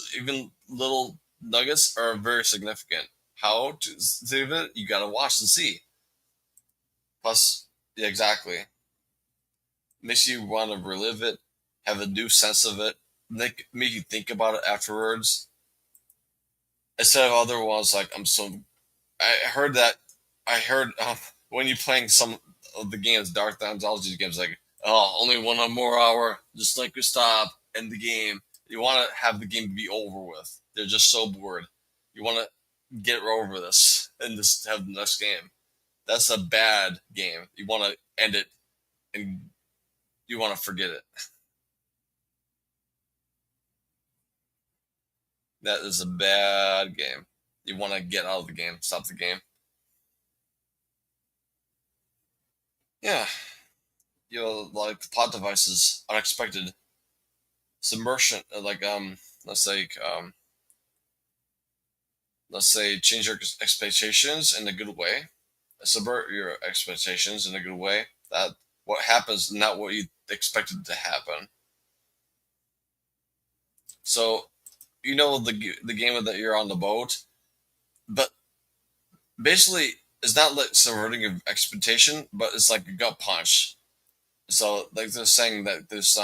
little nuggets are very significant. How to save it? You gotta watch and see. Plus, yeah, exactly, makes you want to relive it, have a new sense of it, make you think about it afterwards. Instead of other ones like I'm so. I heard that. I heard when you're playing some of the games, Dark Anthology games, like oh, only one more hour, just like you stop end the game. You want to have the game be over with. They're just so bored. You want to get over this and just have the next game. That's a bad game. You want to end it and you want to forget it. That is a bad game. You want to get out of the game, stop the game. Yeah, like the plot devices, unexpected submersion, let's say let's say change your expectations in a good way, subvert your expectations in a good way. That what happens, not what you expected to happen. So the game that you're on the boat, but basically it's not like subverting your expectation, but it's like a gut punch. So like they're saying that there's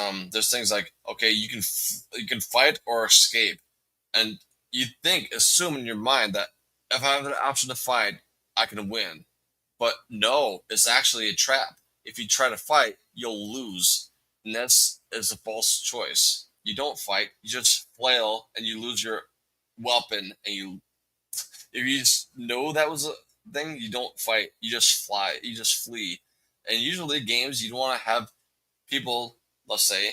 things like okay you can fight or escape, and you assume in your mind that if I have an option to fight, I can win. But no, it's actually a trap. If you try to fight, you'll lose, and that's is a false choice. You don't fight, you just flail, and you lose your weapon, and you if you just know that was a thing, you don't fight, you just fly, you just flee. And usually games you don't want to have people, let's say,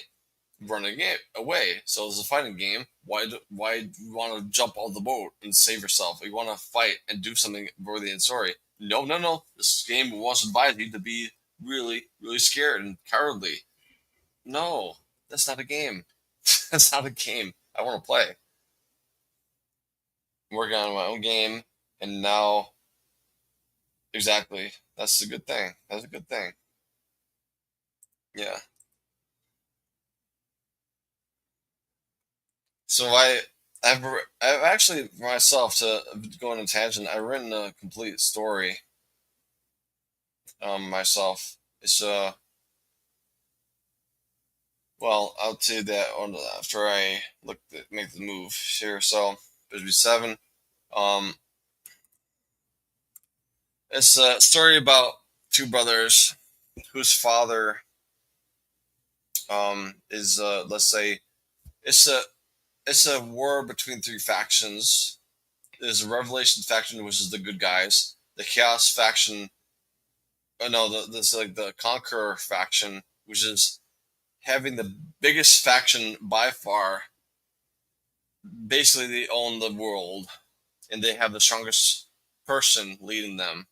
running it away. So it's a fighting game. Why do you want to jump off the boat and save yourself? You want to fight and do something worthy and sorry. No, no, no. This game wants to advise you to be really, really scared and cowardly. No, that's not a game. That's not a game I want to play. I'm working on my own game, and now exactly that's a good thing. That's a good thing. Yeah. So I've actually myself to go on a tangent. I've written a complete story myself. It's well, I'll tell you that after I make the move here. So there's be seven. Um, it's a story about two brothers whose father is let's say it's a it's a war between three factions. There's a Revelation faction, which is the good guys. The Chaos faction, oh no, this like the Conqueror faction, which is having the biggest faction by far. Basically, they own the world, and they have the strongest person leading them.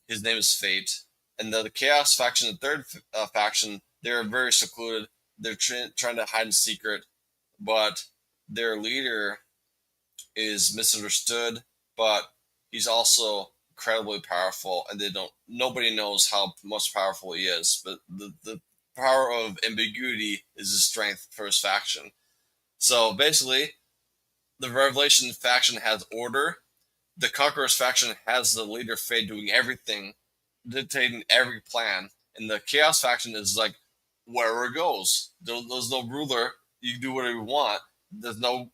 His name is Fate. And the Chaos faction, the third faction, they're very secluded. They're trying to hide in secret, but their leader is misunderstood, but he's also incredibly powerful, and they don't. Nobody knows how much powerful he is, but the power of ambiguity is his strength for his faction. So basically, the Revelation faction has order. The Conquerors faction has the leader Fate doing everything, dictating every plan, and the Chaos faction is like wherever it goes. There's no ruler. You can do whatever you want. There's no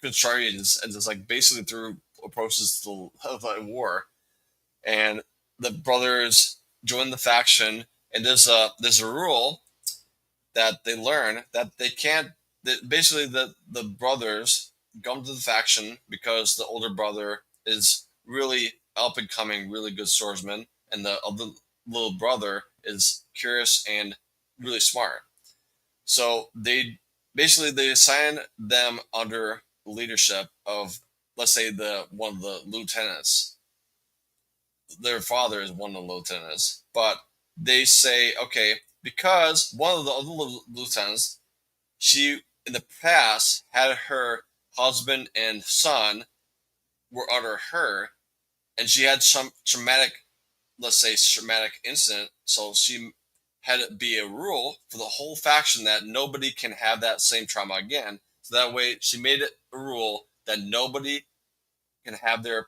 contrarians, and it's like basically through approaches to the war. And the brothers join the faction, and there's a rule that they learn that they can't. That basically the brothers come to the faction because the older brother is really up and coming, really good swordsman, and the other little brother is curious and really smart. So they assign them under leadership of, let's say, the one of the lieutenants. Their father is one of the lieutenants, but they say, okay, because one of the other lieutenants, she in the past had her husband and son were under her, and she had some traumatic, let's say, traumatic incident. So she had it be a rule for the whole faction that nobody can have that same trauma again. So that way, she made it a rule that nobody can have their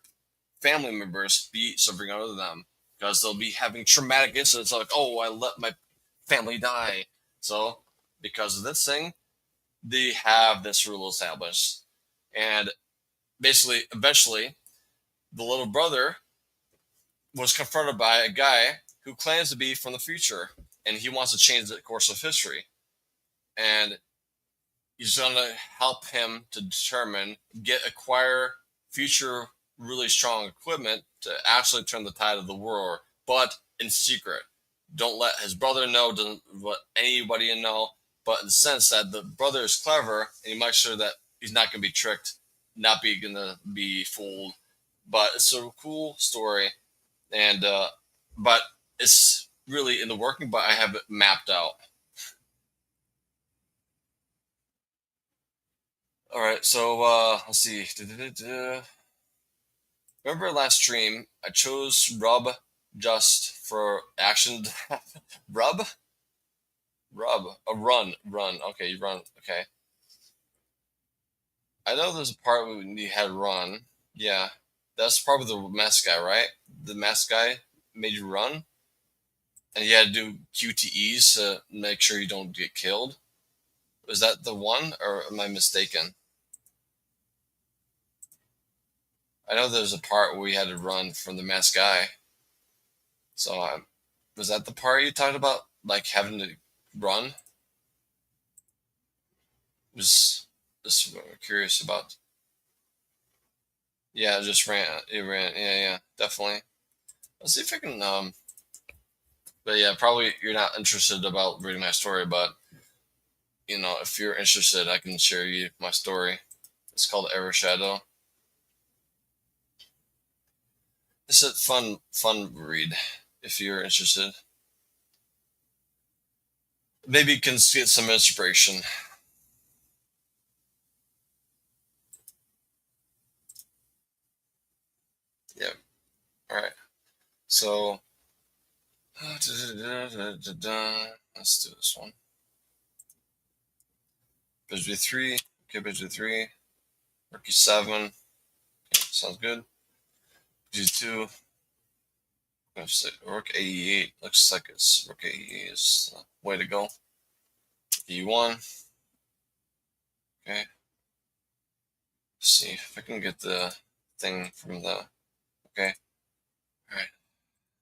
family members be suffering under them because they'll be having traumatic incidents like, oh, I let my family die. So because of this thing, they have this rule established. And basically, eventually, the little brother was confronted by a guy who claims to be from the future, and he wants to change the course of history. And he's going to help him to acquire future really strong equipment to actually turn the tide of the war, but in secret. Don't let his brother know, doesn't let anybody know, but in the sense that the brother is clever and he makes sure that he's not going to be tricked, not be going to be fooled. But it's a cool story, and but it's really in the working, but I have it mapped out. All right, so let's see. Remember last stream, I chose Rub just for action. Rub? Rub. A run. Okay, you run. Okay. I know there's a part when you had run. Yeah. That's probably the mask guy, right? The mask guy made you run, and you had to do QTEs to make sure you don't get killed. Was that the one, or am I mistaken? I know there's a part where we had to run from the mask guy. So was that the part you talked about, like having to run? Was just curious about. Yeah, just ran. It ran. Yeah, yeah, definitely. Let's see if I can. But yeah, probably you're not interested about reading my story, but if you're interested, I can share you my story. It's called Evershadow. It's a fun read if you're interested. Maybe you can get some inspiration. Yeah. All right. So let's do this one. Bisbee 3. Okay, Bisbee 3. Rookie 7. Okay, sounds good. Bisbee 2. Rook AE8. Looks like it's Rook AE8 is the way to go. E1. Okay. Let's see if I can get the thing from the. Okay. Alright.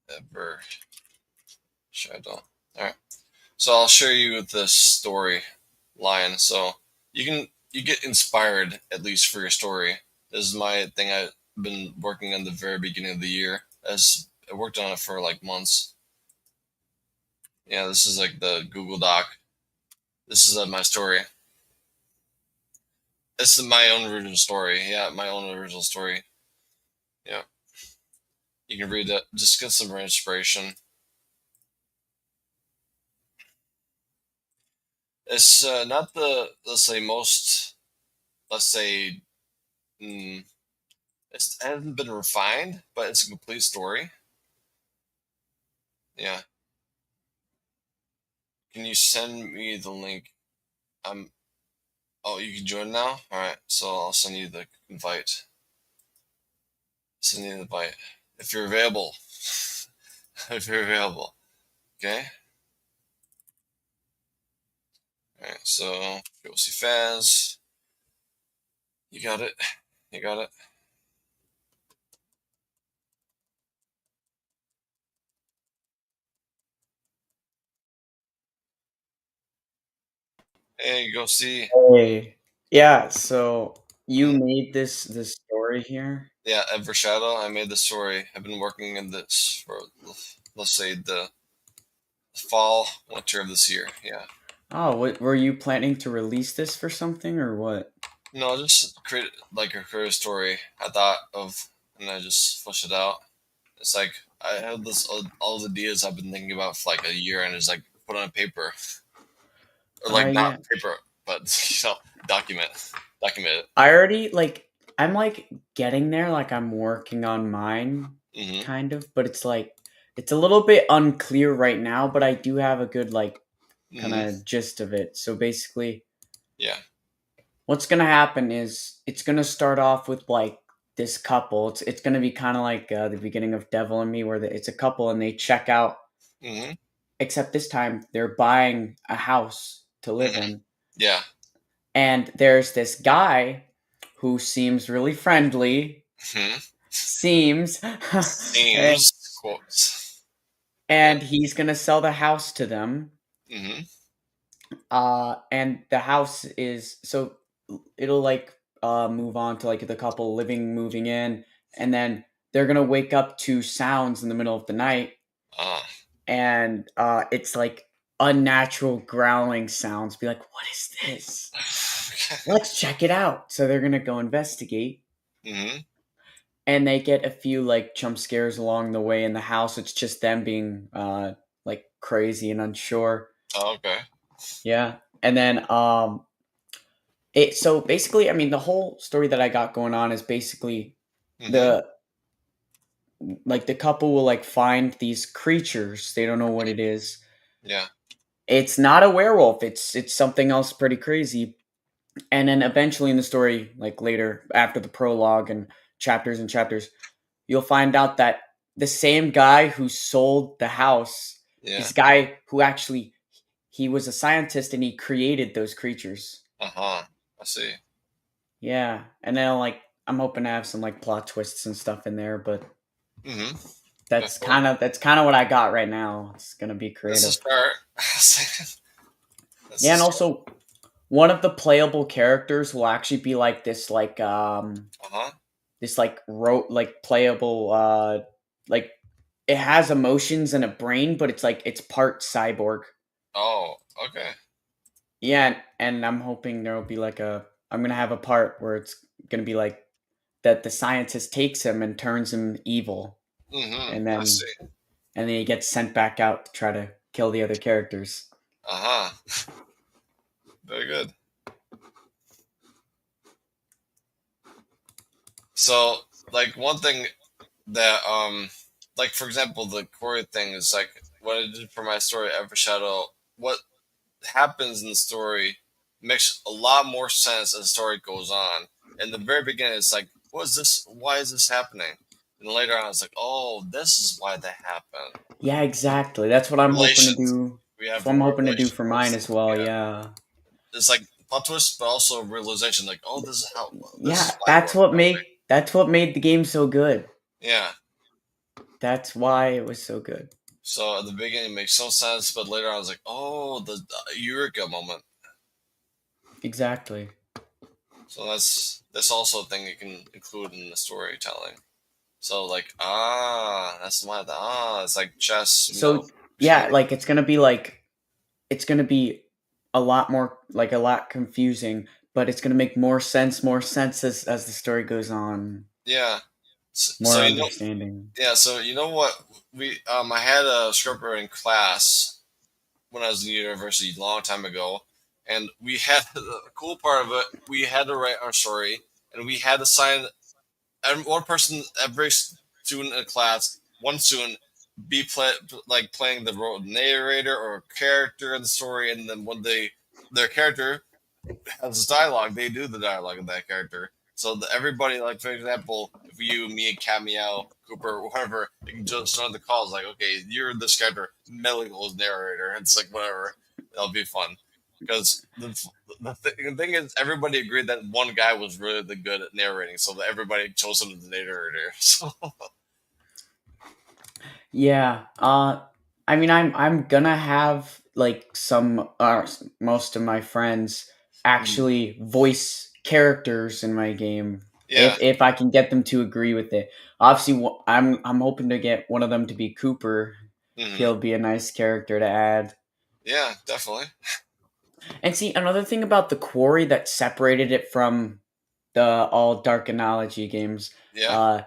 Ever Shadow. Alright. So I'll share you with this story line. So you get inspired at least for your story. This is my thing I've been working on the very beginning of the year. As I worked on it for like months. Yeah, this is like the Google Doc. This is my story. This is my own original story. Yeah, my own original story. Yeah, you can read it. Just get some inspiration. It's not the let's say most let's say mm, it hasn't been refined, but it's a complete story. Yeah. Can you send me the link? I'm. Oh, you can join now. All right. So I'll send you the invite. Send you the invite if you're available. If you're available. Okay. All right. So go see Faz. You got it. You got it. Hey, go see. Hey. Yeah, so you Mm, made this story here? yeah, Evershadow. I made the story. I've been working in this for let's say the fall winter of this year. Yeah. Oh, what were you planning to release this for something or what? No, just create like a career story I thought of, and I just flesh it out. It's like I had this all the ideas I've been thinking about for like a year, and it's like put on paper or like not Yeah. paper, but document, document it. I already I'm getting there, like I'm working on mine Mm-hmm. kind of, but it's a little bit unclear right now, but I do have a good kind Mm-hmm. of gist of it. So basically, Yeah. what's going to happen is it's going to start off with this couple. It's going to be kind of like the beginning of Devil and Me, where it's a couple and they check out. Mm-hmm. Except this time they're buying a house to live Mm-hmm. in. Yeah. And there's this guy who seems really friendly, Mm-hmm. seems, Seems quotes. Yeah. and he's going to sell the house to them. Mm-hmm. And the house is so it'll move on to like the couple moving in, and then they're going to wake up to sounds in the middle of the night, Ah. and it's like unnatural growling sounds. Be like, what is this? Okay. Let's check it out. So they're gonna go investigate, Mm-hmm. and they get a few like jump scares along the way in the house. It's just them being like crazy and unsure. Oh, okay. Yeah, and then it so basically, I mean, the whole story that I got going on is basically Mm-hmm. the the couple will like find these creatures. They don't know what it is. Yeah. It's not a werewolf. It's something else pretty crazy. And then eventually in the story, like later after the prologue and chapters, you'll find out that the same guy who sold the house Yeah. is a guy who actually he was a scientist and he created those creatures. Uh-huh. I see. Yeah, and then I'm hoping to have some like plot twists and stuff in there, but Mm-hmm. that's kind of what I got right now. It's gonna be That's a creative. start. That's Yeah, a and start. also one of the playable characters will actually be like Uh-huh. this like wrote like playable like it has emotions and a brain, but it's like it's part cyborg. Oh, okay. Yeah, and I'm hoping there will be like a. I'm gonna have a part where it's gonna be like that the scientist takes him and turns him evil, Mm-hmm. and I then see. and then he gets sent back out to try to kill the other characters. Uh-huh. Very good. So, like one thing that like for example the Corey thing is like what I did for my story Evershadow, what happens in the story makes a lot more sense as the story goes on. In the very beginning it's like, what is this, why is this happening? And later on it's like, oh, this is why that happened. Yeah, exactly. That's what I'm hoping to Relations. do. We That's have what I'm more hoping to do for mine as relationships. well. Yeah. Yeah, It's like plot twist but also realization like, oh, this is how, this yeah. is why we're happening. That's what made the game so good. Yeah. That's why it was so good. So at the beginning it makes no sense, but later on I was like, oh, the Eureka moment. Exactly. So that's also a thing you can include in the storytelling. So like, that's why it's like chess, So yeah, keyboard. like it's gonna be a lot more like a lot confusing, but it's gonna make more sense as the story goes on. Yeah. So More understanding. yeah. So you know what I had a scripter in class when I was in university a long time ago, and we had the cool part of it. We had to write our story, and we had to sign. And one person, every student in class, one student playing the role of narrator or character in the story, and then when their character has dialogue, they do the dialogue of that character. So everybody, like for example, if you, me, and Cat Meow, Cooper, whatever, you can just join the calls. Like, okay, you're this character, Melligo's narrator. It's like whatever. That'll be fun because the thing is, everybody agreed that one guy was really good at narrating, so that everybody chose him as the narrator. So Yeah. I mean, I'm gonna have like some most of my friends actually voice characters in my game yeah, if I can get them to agree with it. Obviously, I'm hoping to get one of them to be Cooper. hmm, He'll be a nice character to add. yeah, definitely, And see, another thing about the Quarry that separated it from the all Dark Analogy games, yeah, uh,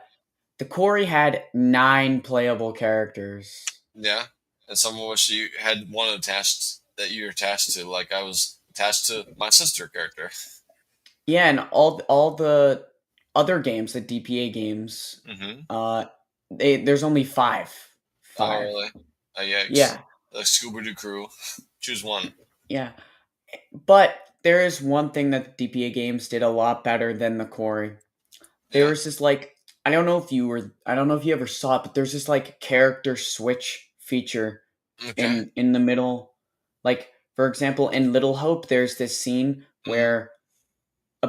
the Quarry had 9 playable characters. yeah. And some of which you had one attached that you're attached to. Like I was attached to my sister character. Yeah, and all the other games, the DPA games, Mm-hmm. uh, there's only 5. Oh, 5. really? Yikes. Yeah, The Scooby Doo crew. Choose one. yeah. But there is one thing that the DPA games did a lot better than the Quarry. There Yeah. was this like I don't know if you ever saw it, but there's this like character switch feature Okay. in the middle. Like for example, in Little Hope, there's this scene Mm-hmm. where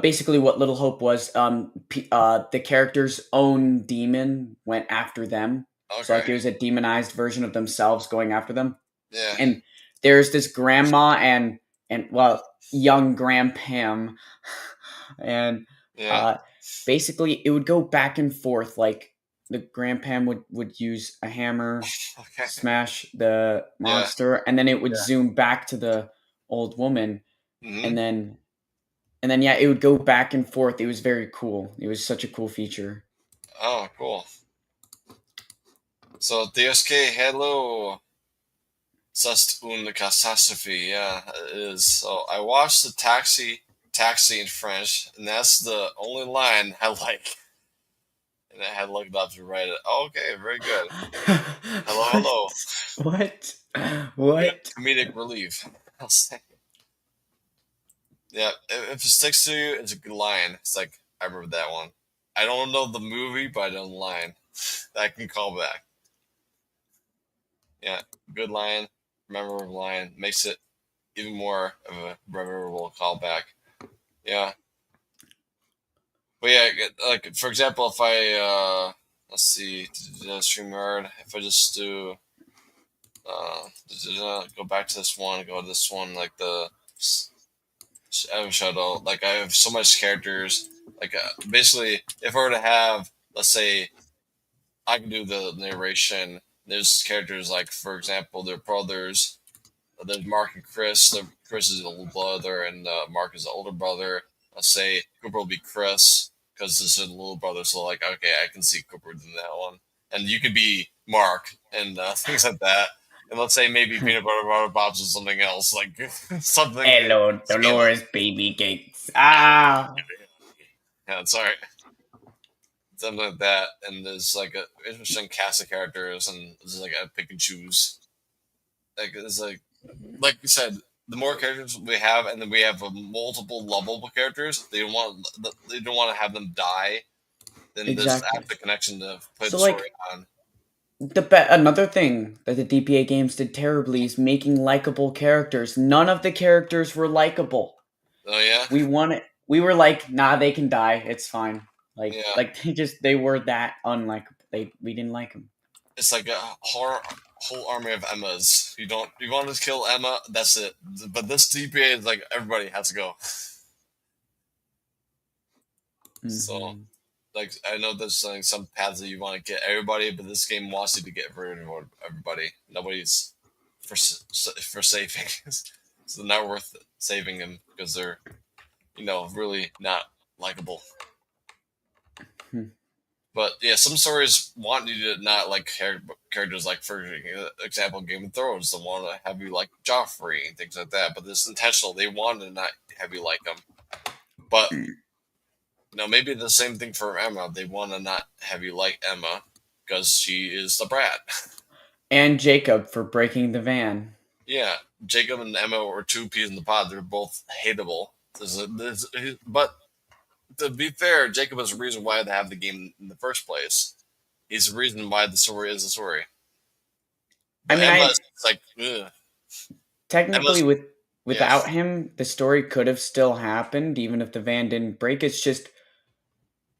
basically what Little Hope was, the character's own demon went after them. So Okay. like it was a demonized version of themselves going after them. Yeah. And there's this grandma and well, young grandpam, and Yeah. uh, basically it would go back and forth. Like the grandpam would use a hammer, Okay. smash the Yeah. monster, and then it would Yeah. zoom back to the old woman, Mm-hmm. and then yeah, it would go back and forth. It was very cool. It was such a cool feature. Oh, cool. So DSK, hello. Just une catastrophe. Yeah, it is. So I watched the taxi in French, and that's the only line I like. And I had looked up to write it. Oh, okay, very good. Hello, what? hello. What? Good What? comedic relief. I'll say. Yeah, if it sticks to you, it's a good line. It's like I remember that one. I don't know the movie, but I know the line that I can call back. Yeah, good line, memorable line makes it even more of a memorable callback. Yeah, but yeah, like for example, if I let's see, StreamYard, if I just do go back to this one, go to this one, like the Shadow, like I have so much characters. Like basically, if I were to have, let's say, I can do the narration, There's characters like, for example, their brothers. There's Mark and Chris. Chris is the little brother, and Mark is the older brother. Let's say Cooper will be Chris because this is the little brother. So like, okay, I can see Cooper doing that one, and you could be Mark and things like that. And let's say maybe Peanut Butter Bob's is something else, like something. Hello, Dolores Baby Gates. Ah. Yeah, sorry. Something like that, and there's like a interesting cast of characters, and there's like a pick and choose. Like it's like you said, the more characters we have, and then we have a multiple lovable characters. They don't want to have them die. Then there's Exactly. the connection to play So the story like on. another thing that the DPA games did terribly is making likable characters. None of the characters were likable. Oh yeah, We were like, nah, they can die. It's fine. yeah. They were that unlikable. We didn't like them. It's like a whole army of Emmas. You want to kill Emma, that's it. But this DPA is like everybody has to go. So Mhm. like I know there's like some paths that you want to get everybody, but this game wants you to get rid of everybody. Nobody's for saving, so not worth saving them because they're really not likable. Hmm. But yeah, some stories want you to not like characters, like for example, Game of Thrones. They want to have you like Joffrey and things like that. But this is intentional. They want to not have you like them. But maybe the same thing for Emma. They want to not have you like Emma because she is the brat. And Jacob for breaking the van. Yeah, Jacob and Emma were two peas in the pod. They're both hateable. But to be fair, Jacob is the reason why they have the game in the first place. He's the reason why the story is the story. I But mean, Emma's like, ugh. technically Emma's, yeah, without him, the story could have still happened even if the van didn't break. It's just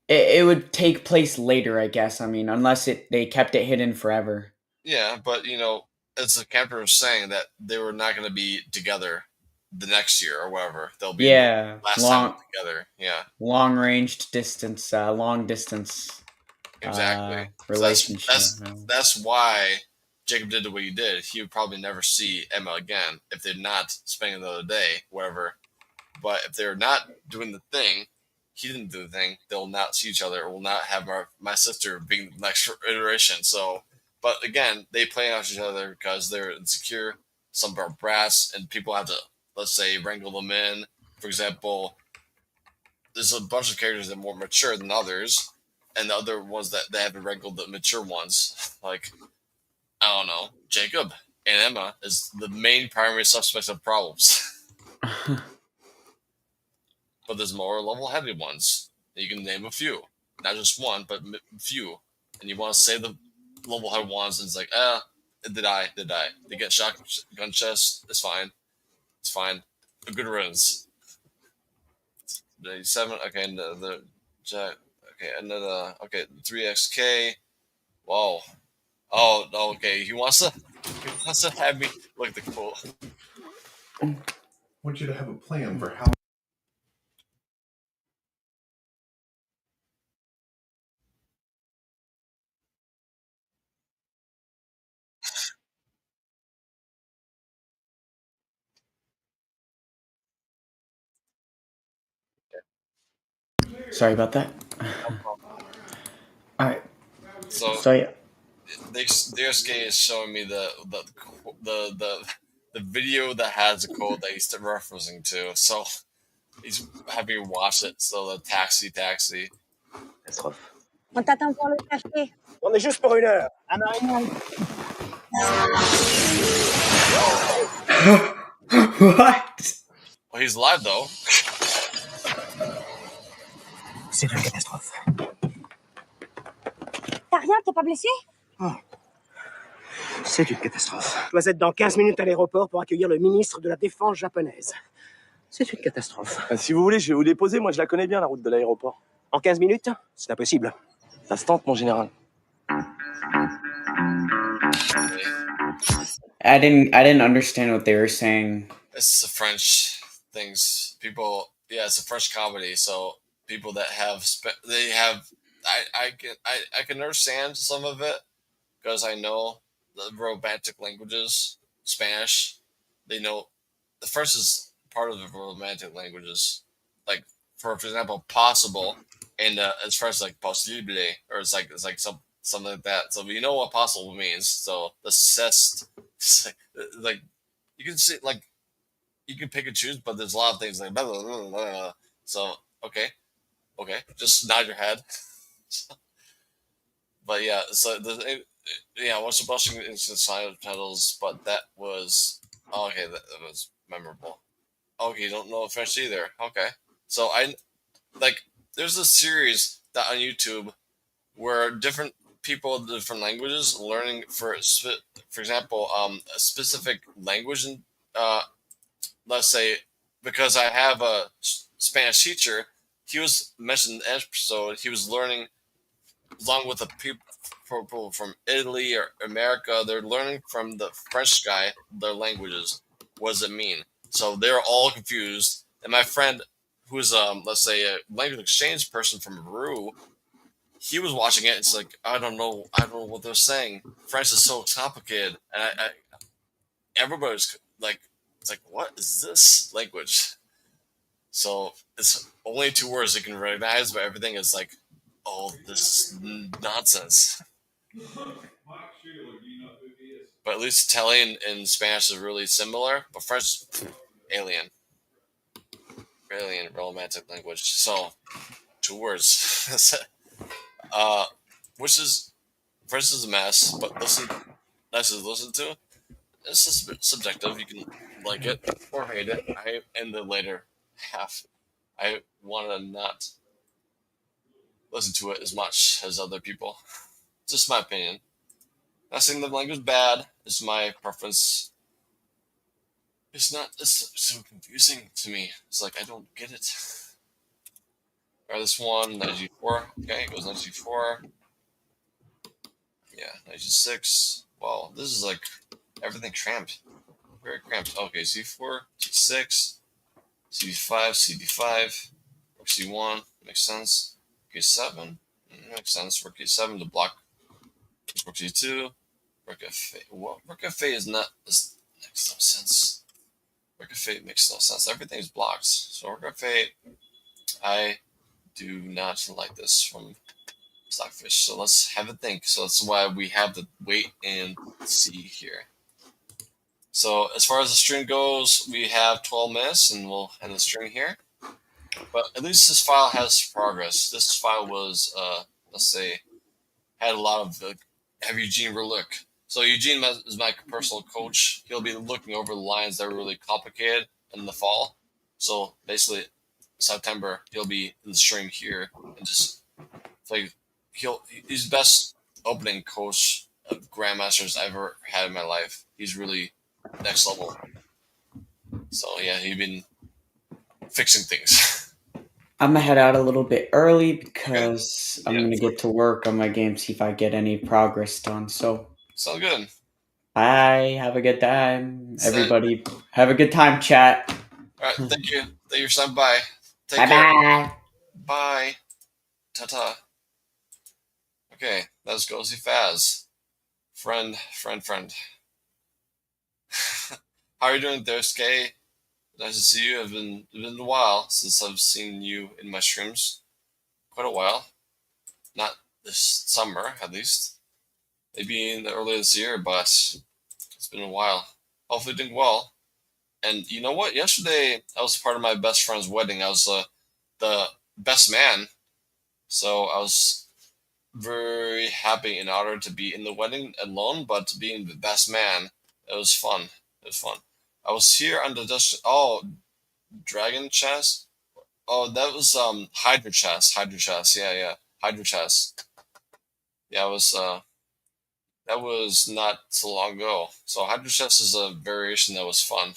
it would take place later, I guess. I mean, unless they kept it hidden forever. yeah. But as the captain was saying, that they were not going to be together the next year or whatever. They'll be the Yeah, last time together. Yeah, long distance exactly. So relationship. that's why Jacob did the way he did. He would probably never see Emma again if they're not spending another day, whatever. But if they're not doing the thing, he didn't do the thing. They'll not see each other. Will not have my sister being the next iteration. So, but again, they play off each other because they're insecure. Some are brats, and people have to, let's say, wrangle them in. For example, there's a bunch of characters that are more mature than others, and the other ones that they have to wrangle the mature ones. Like, I don't know, Jacob and Emma is the main primary suspects of problems. But there's more level-headed ones. You can name a few, not just one, but few. And you want to say the level-headed ones, and it's like, did I? They get shot, gun chest. It's fine. It's fine. A good runs. The 7. Okay, and the Jack. Okay, another. Okay, 3XK. Whoa. Oh, okay. He wants to have me look the quote. I want you to have a plan for how. Sorry about that. All right. So Yeah. the DSK is showing me the video that has a quote that he's referencing to. So he's having me watch it. So the taxi. Catastrophe. On t'attend pour le café. On est juste pour 1 heure. Ah bah, rien. What? Well, he's live though. C'est une catastrophe. T'as rien, t'es pas blessé? C'est une catastrophe. Je dois être dans 15 minutes à l'aéroport pour accueillir le ministre de la Défense japonaise. C'est une catastrophe. Si vous voulez, je vais vous déposer. Moi, je la connais bien, la route de l'aéroport. En 15 minutes? C'est impossible. Ça se tente, mon général. I didn't understand what they were saying. It's the French things. People, yeah, it's a French comedy. So people that have they have I can understand some of it because I know the romantic languages, Spanish. They know the first is part of the romantic languages. Like for example, possible, and as far as like posible, or it's like something like that. So you know what possible means. So the cest, like you can see like you can pick and choose, but there's a lot of things like blah, blah, blah, blah, blah. So okay, just nod your head. But yeah, so yeah, I watched a bunch of instant subtitles, but that was okay. That was memorable. Okay, you don't know French either. Okay, so I like there's a series that on YouTube where different people of different languages learning for example a specific language and let's say because I have a Spanish teacher, he was mentioned in the episode he was learning along with the people from Italy or America. They're learning from the French guy their languages. What does it mean? So they're all confused. And my friend, who's let's say a language exchange person from Peru, he was watching it. It's like I don't know what they're saying. French is so complicated, and everybody's like, it's like, what is this language? So it's only two words you can recognize, but everything is like, oh, this nonsense. But at least Italian and Spanish is really similar, but French, alien, romantic language. So two words. Which is French is a mess, but nice to listen to. It's just subjective. You can like it or hate it. I in the later half, I want to not listen to it as much as other people. Just my opinion. Not saying the language is bad. It's my preference. It's not. It's so confusing to me. It's like I don't get it. Alright, this one, 94. Okay, it goes 94. Yeah, 96. Wow, this is like everything cramped. Very cramped. Okay, C4, C6, C5, CD5, rook C1. Makes sense. K7. Makes sense. Rook K7 to block rook C2. Rook F8. Well, rook F8 is not. This makes no sense. Rook F8 makes no sense. Everything's blocked. So rook F8. I do not like this from Stockfish. So let's have a think. So that's why we have to wait and see here. So as far as the stream goes, we have 12 minutes and we'll end the stream here. But at least this file has progress. This file was, let's say, had a lot of have Eugene look. So Eugene is my personal coach. He'll be looking over the lines that are really complicated in the fall. So basically, September he'll be in the stream here and just like he's the best opening coach of grandmasters I've ever had in my life. He's really next level. So yeah, he's been fixing things. I'm gonna head out a little bit early because I'm gonna get to work on my game, see if I get any progress done. So sounds good. Bye. Have a good time, everybody. Have a good time, chat. All right, thank you. Thank you, son. Bye. Take Bye care. bye. Bye. Ta-ta. Okay, let's go see Faz. Friend. How are you doing there, Skay? Nice to see you. It's been a while since I've seen you in my streams. Quite a while. Not this summer, at least. Maybe in the early this year, but it's been a while. Hopefully doing well. And you know what? Yesterday, I was part of my best friend's wedding. I was the best man. So I was very happy and honored to be in the wedding alone, but being the best man, it was fun. I was here on the Dragon Chest. Oh, that was Hydra Chest. Yeah. Hydra Chest. Yeah, that was not so long ago. So Hydra Chest is a variation that was fun.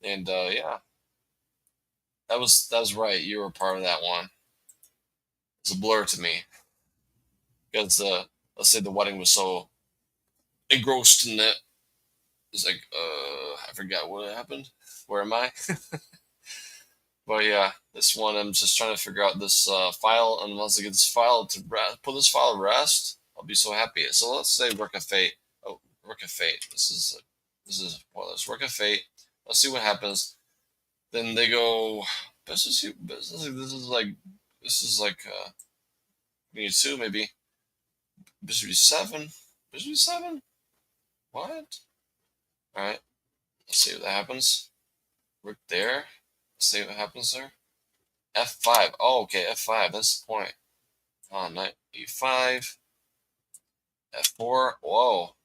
And yeah. That was right. You were part of that one. It's a blur to me. Because let's say the wedding was so engrossed in it. It's like, I forgot what happened. Where am I? But yeah, this one, I'm just trying to figure out this file, and once I get this file to put this file to rest, I'll be so happy. So let's say Work of Fate. Oh, Rook of Fate. This is Rook of Fate. Let's see what happens. Then they go business. This is like we need 2 maybe. Bishop d7. Bishop d7. What? All right. Let's see what happens. Rook there. Let's see what happens there. F5. Oh, okay. F5. That's the point. Knight e5. F4. Whoa.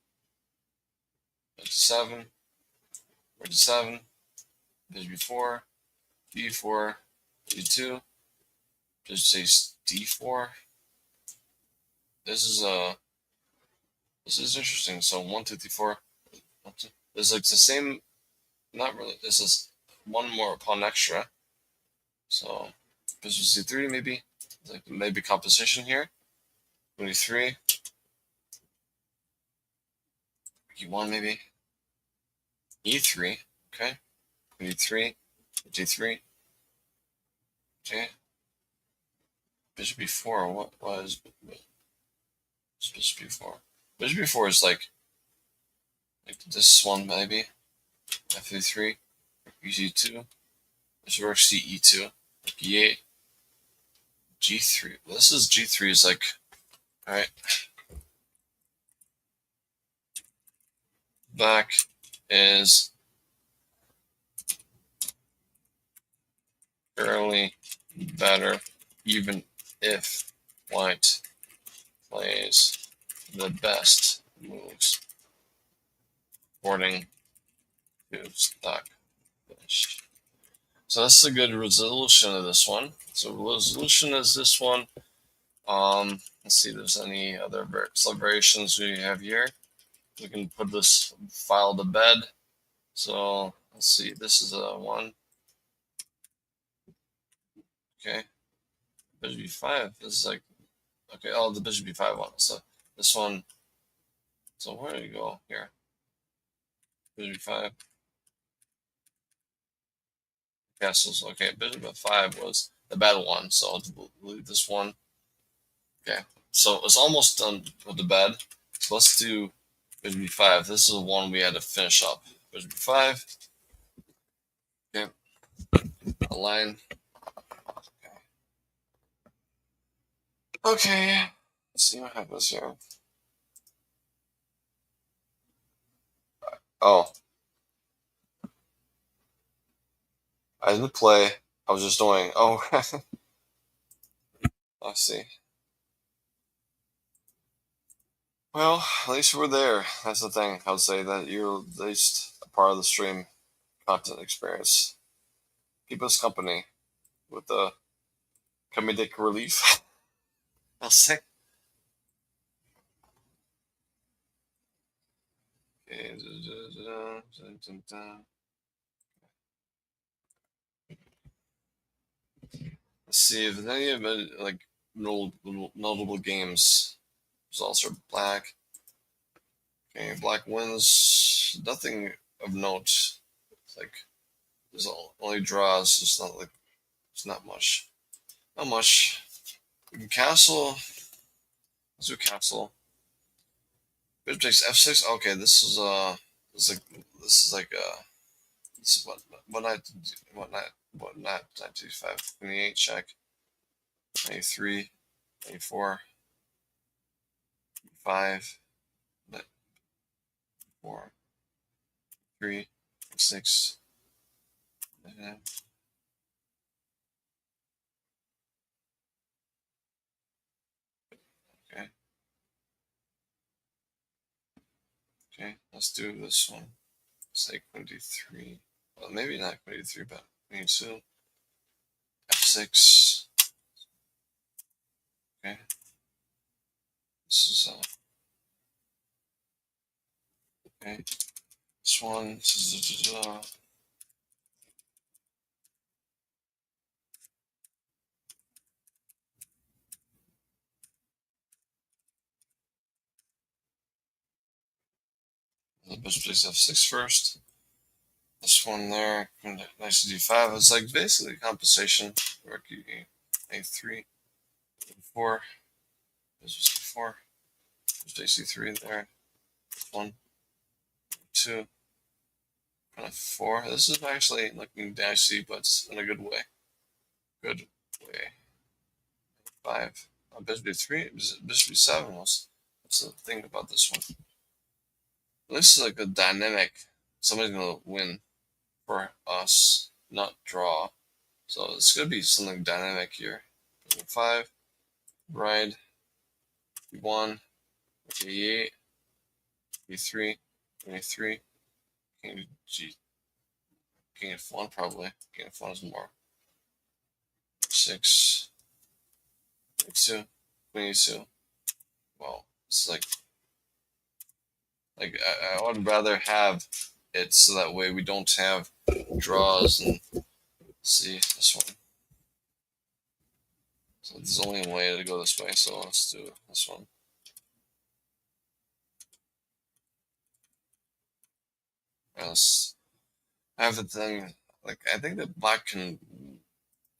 Rook d7. Rook d7. Bishop b4. d4. d2. Bishop d4. This is interesting. So 1, 2, 3, 4. This is like the same. Not really. This is one more pawn extra. So bishop c3 maybe. Like maybe composition here. 23. e1 maybe. e3. Okay. 23. d3. Okay. Bishop b4. What was bishop b4? Bishop b4 is like this one maybe. f3. e2. Bishop works e2. e8. g3. Well, this is g3 is like, all right. Back is fairly better, even if white plays the best moves according to stock finish. So that's a good resolution of this one. So resolution is this one. Let's see if there's any other celebrations we have here. We can put this file to bed. So let's see. This is a 1. Okay. Bishop b5 is like, okay. Oh, the bishop b5 one. So this one. So where do you go here? Bishop b5. Castles. Okay. Bishop f5 was the bad one. So I'll delete this one. Okay. So it's almost done with the bed. So let's do bishop b5. This is the one we had to finish up. Bishop b5. Okay. Align. Okay. Let's see what happens here. Oh. I didn't play. I was just doing. Oh. I see. Well, at least we're there. That's the thing. I would say that you're at least a part of the stream content experience. Keep us company with the comedic relief. I'll say. Okay. Let's see if any of it, like notable games results are black. Okay, black wins. Nothing of note. It's like there's only draws. It's not like it's not much. Not much. We can castle. Let's do castle. Bishop takes f6. Okay, this is this is like this is what knight 95 28 check 93 94 5 4 3 6 okay. Okay, let's do this one. Say queen d3. Well, maybe not queen d3, but queen d2. f6. Okay. This is okay. This one. This is the bishop takes f6 first. This one there, nice d5. It's like basically compensation. Rook a3, a4, bishop c4, bishop c3 there. This one, 2, kind of 4. This is actually looking dicey, but it's in a good way. Good way. 5. Bishop d3. Bishop d7. What's the thing about this one? It looks like a dynamic. Somebody's gonna win for us, not draw. So it's gonna be something dynamic here. 5. Ride. d1. e8. e3. e3. King g. King f1 probably. King f1 is more. 6. e2. Queen e2. Well, it's like I would rather have it so that way we don't have draws. And see this one. So there's only a way to go this way, so let's do this one. Let's have a thing. Like, I think that black can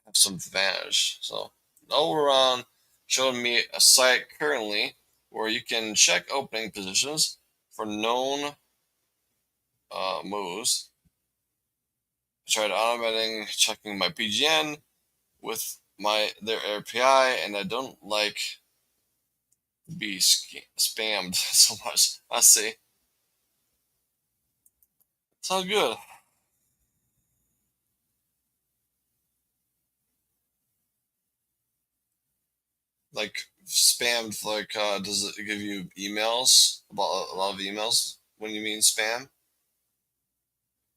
have some advantage. So Nullrun showed me a site currently where you can check opening positions for known moves. I tried automating checking my PGN with their API, and I don't like be spammed so much. Let's see. Sounds good. Like spammed, like does it give you emails about a lot of emails when you mean spam?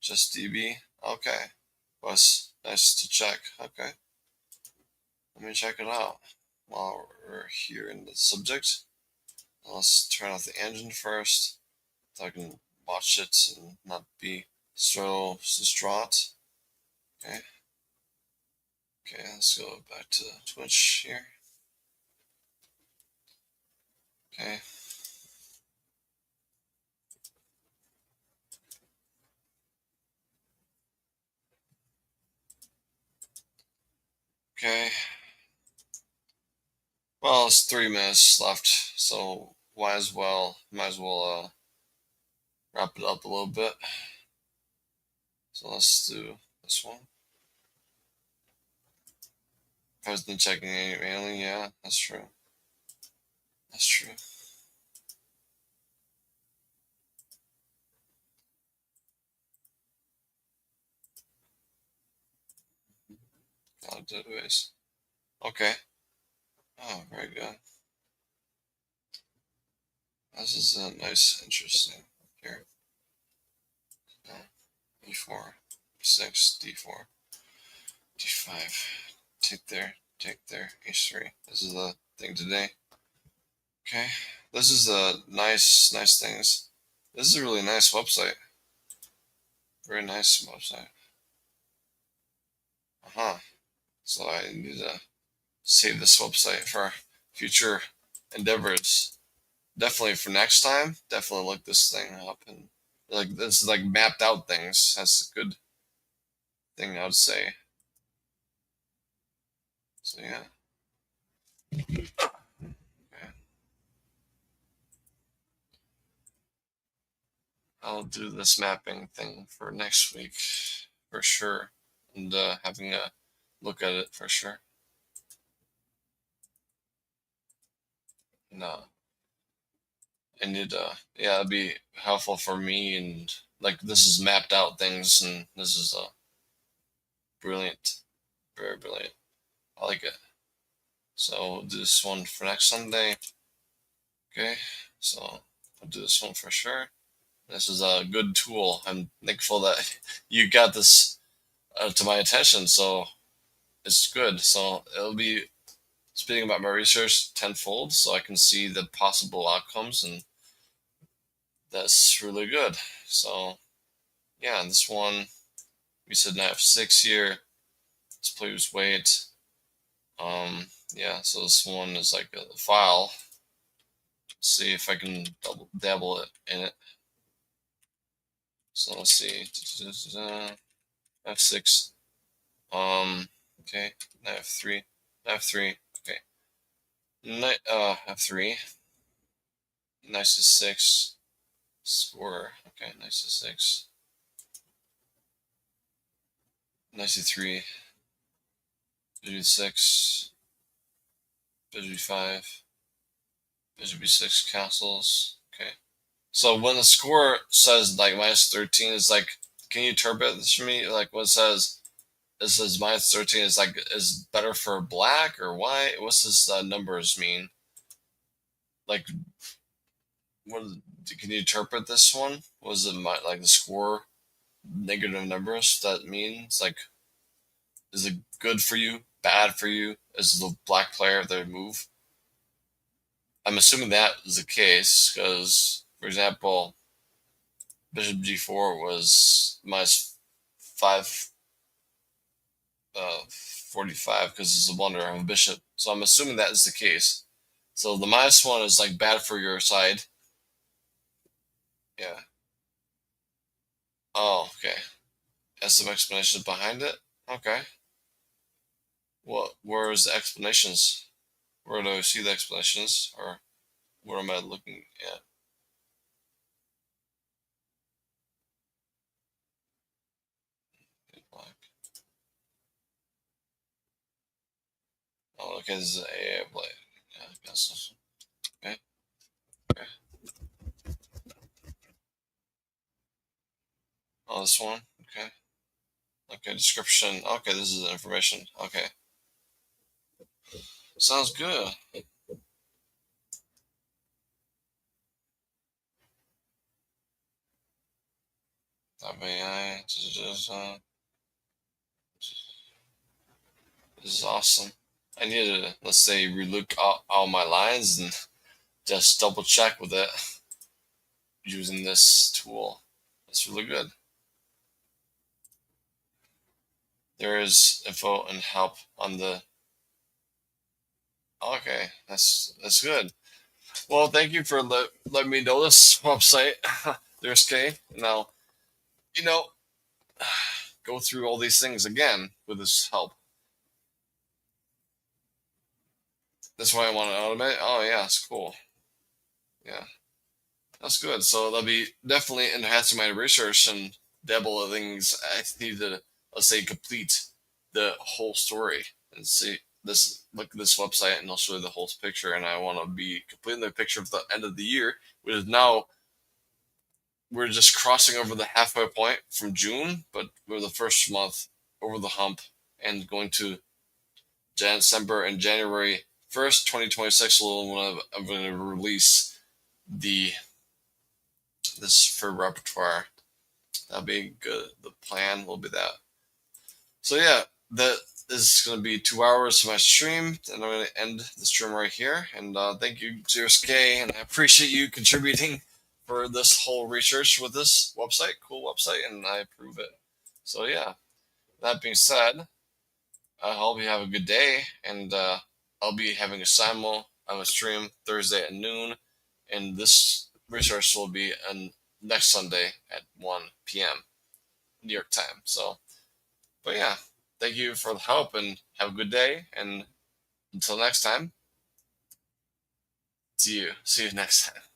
Just DB. Okay. Was nice to check. Okay. Let me check it out while we're here in the subject. Let's turn off the engine first so I can watch it and not be so distraught. Okay. Okay, let's go back to Twitch here. Okay. Okay. Well, it's 3 minutes left, so might as well wrap it up a little bit. So let's do this one. President checking manually, yeah, that's true. That's true. Database. Okay. Oh, very good. This is a nice, interesting here. E4, E6, D4, D5. Take there, H3. This is the thing today. Okay. This is a nice things. This is a really nice website. Very nice website. So I need to save this website for future endeavors. Definitely for next time. Definitely look this thing up, and like this is like mapped out things. That's a good thing I would say. So yeah. Okay. I'll do this mapping thing for next week for sure, and having a look at it for sure. No. And yeah, it'd be helpful for me, and like this is mapped out things, and this is brilliant, very brilliant. I like it. So we'll do this one for next Sunday. Okay, so I'll do this one for sure. This is a good tool. I'm thankful that you got this to my attention, so it's good. So it'll be speeding about my research tenfold, so I can see the possible outcomes, and that's really good. So yeah, this one we said knight f6 here. Let's play with weight. Yeah, so this one is like a file. Let's see if I can dabble it in it. So let's see. F6. Okay. Knight f3. Knight f3. Okay. Knight f3. Knight c6. Score. Okay, 96. 93. 56. Bishop e5. Bishop e6 castles. Okay. So when the score says like -13, it's like, can you interpret this for me? Like what it says -13 is like is better for black or white? What's this numbers mean? Like, what can you interpret this one? Was it like the score negative numbers? That means like, is it good for you? Bad for you? Is the black player their move? I'm assuming that is the case because, for example, Bishop G4 was -5 45 because it's a blunder of a bishop. So I'm assuming that is the case. So the -1 is like bad for your side. Yeah. Oh, okay. Has some explanations behind it. Okay. Where's the explanations? Where do I see the explanations, or what am I looking at? Black. Oh, okay. This is a blade. Yeah, castles. Okay. Okay. Oh, this one. Okay. Okay. Description. Okay, this is the information. Okay. Sounds good. AI. This is awesome. I need to, let's say, relook all my lines and just double check with it using this tool. It's really good. There is info and help on the. Okay, that's good. Well, thank you for letting me know this website. There's K. Now, you know, go through all these things again with this help. That's why I want to automate. Oh yeah, it's cool. Yeah, that's good. So that'll be definitely enhancing my research and dabble of things I need to, let's say, complete the whole story and see this. Look at this website, and I'll show you the whole picture. And I want to be completing the picture of the end of the year, which is now we're just crossing over the halfway point from June, but we're the first month over the hump and going to December and January 1st, 2026. I'm going to release this for repertoire. That'll be good. The plan will be that. So yeah, that is going to be 2 hours of my stream, and I'm going to end the stream right here. And thank you, ZeroSK, and I appreciate you contributing for this whole research with this website. Cool website, and I approve it. So yeah, that being said, I hope you have a good day, and I'll be having a stream Thursday at noon, and this research will be on next Sunday at 1 p.m. New York time. So, but yeah, thank you for the help, and have a good day, and until next time, see you next time.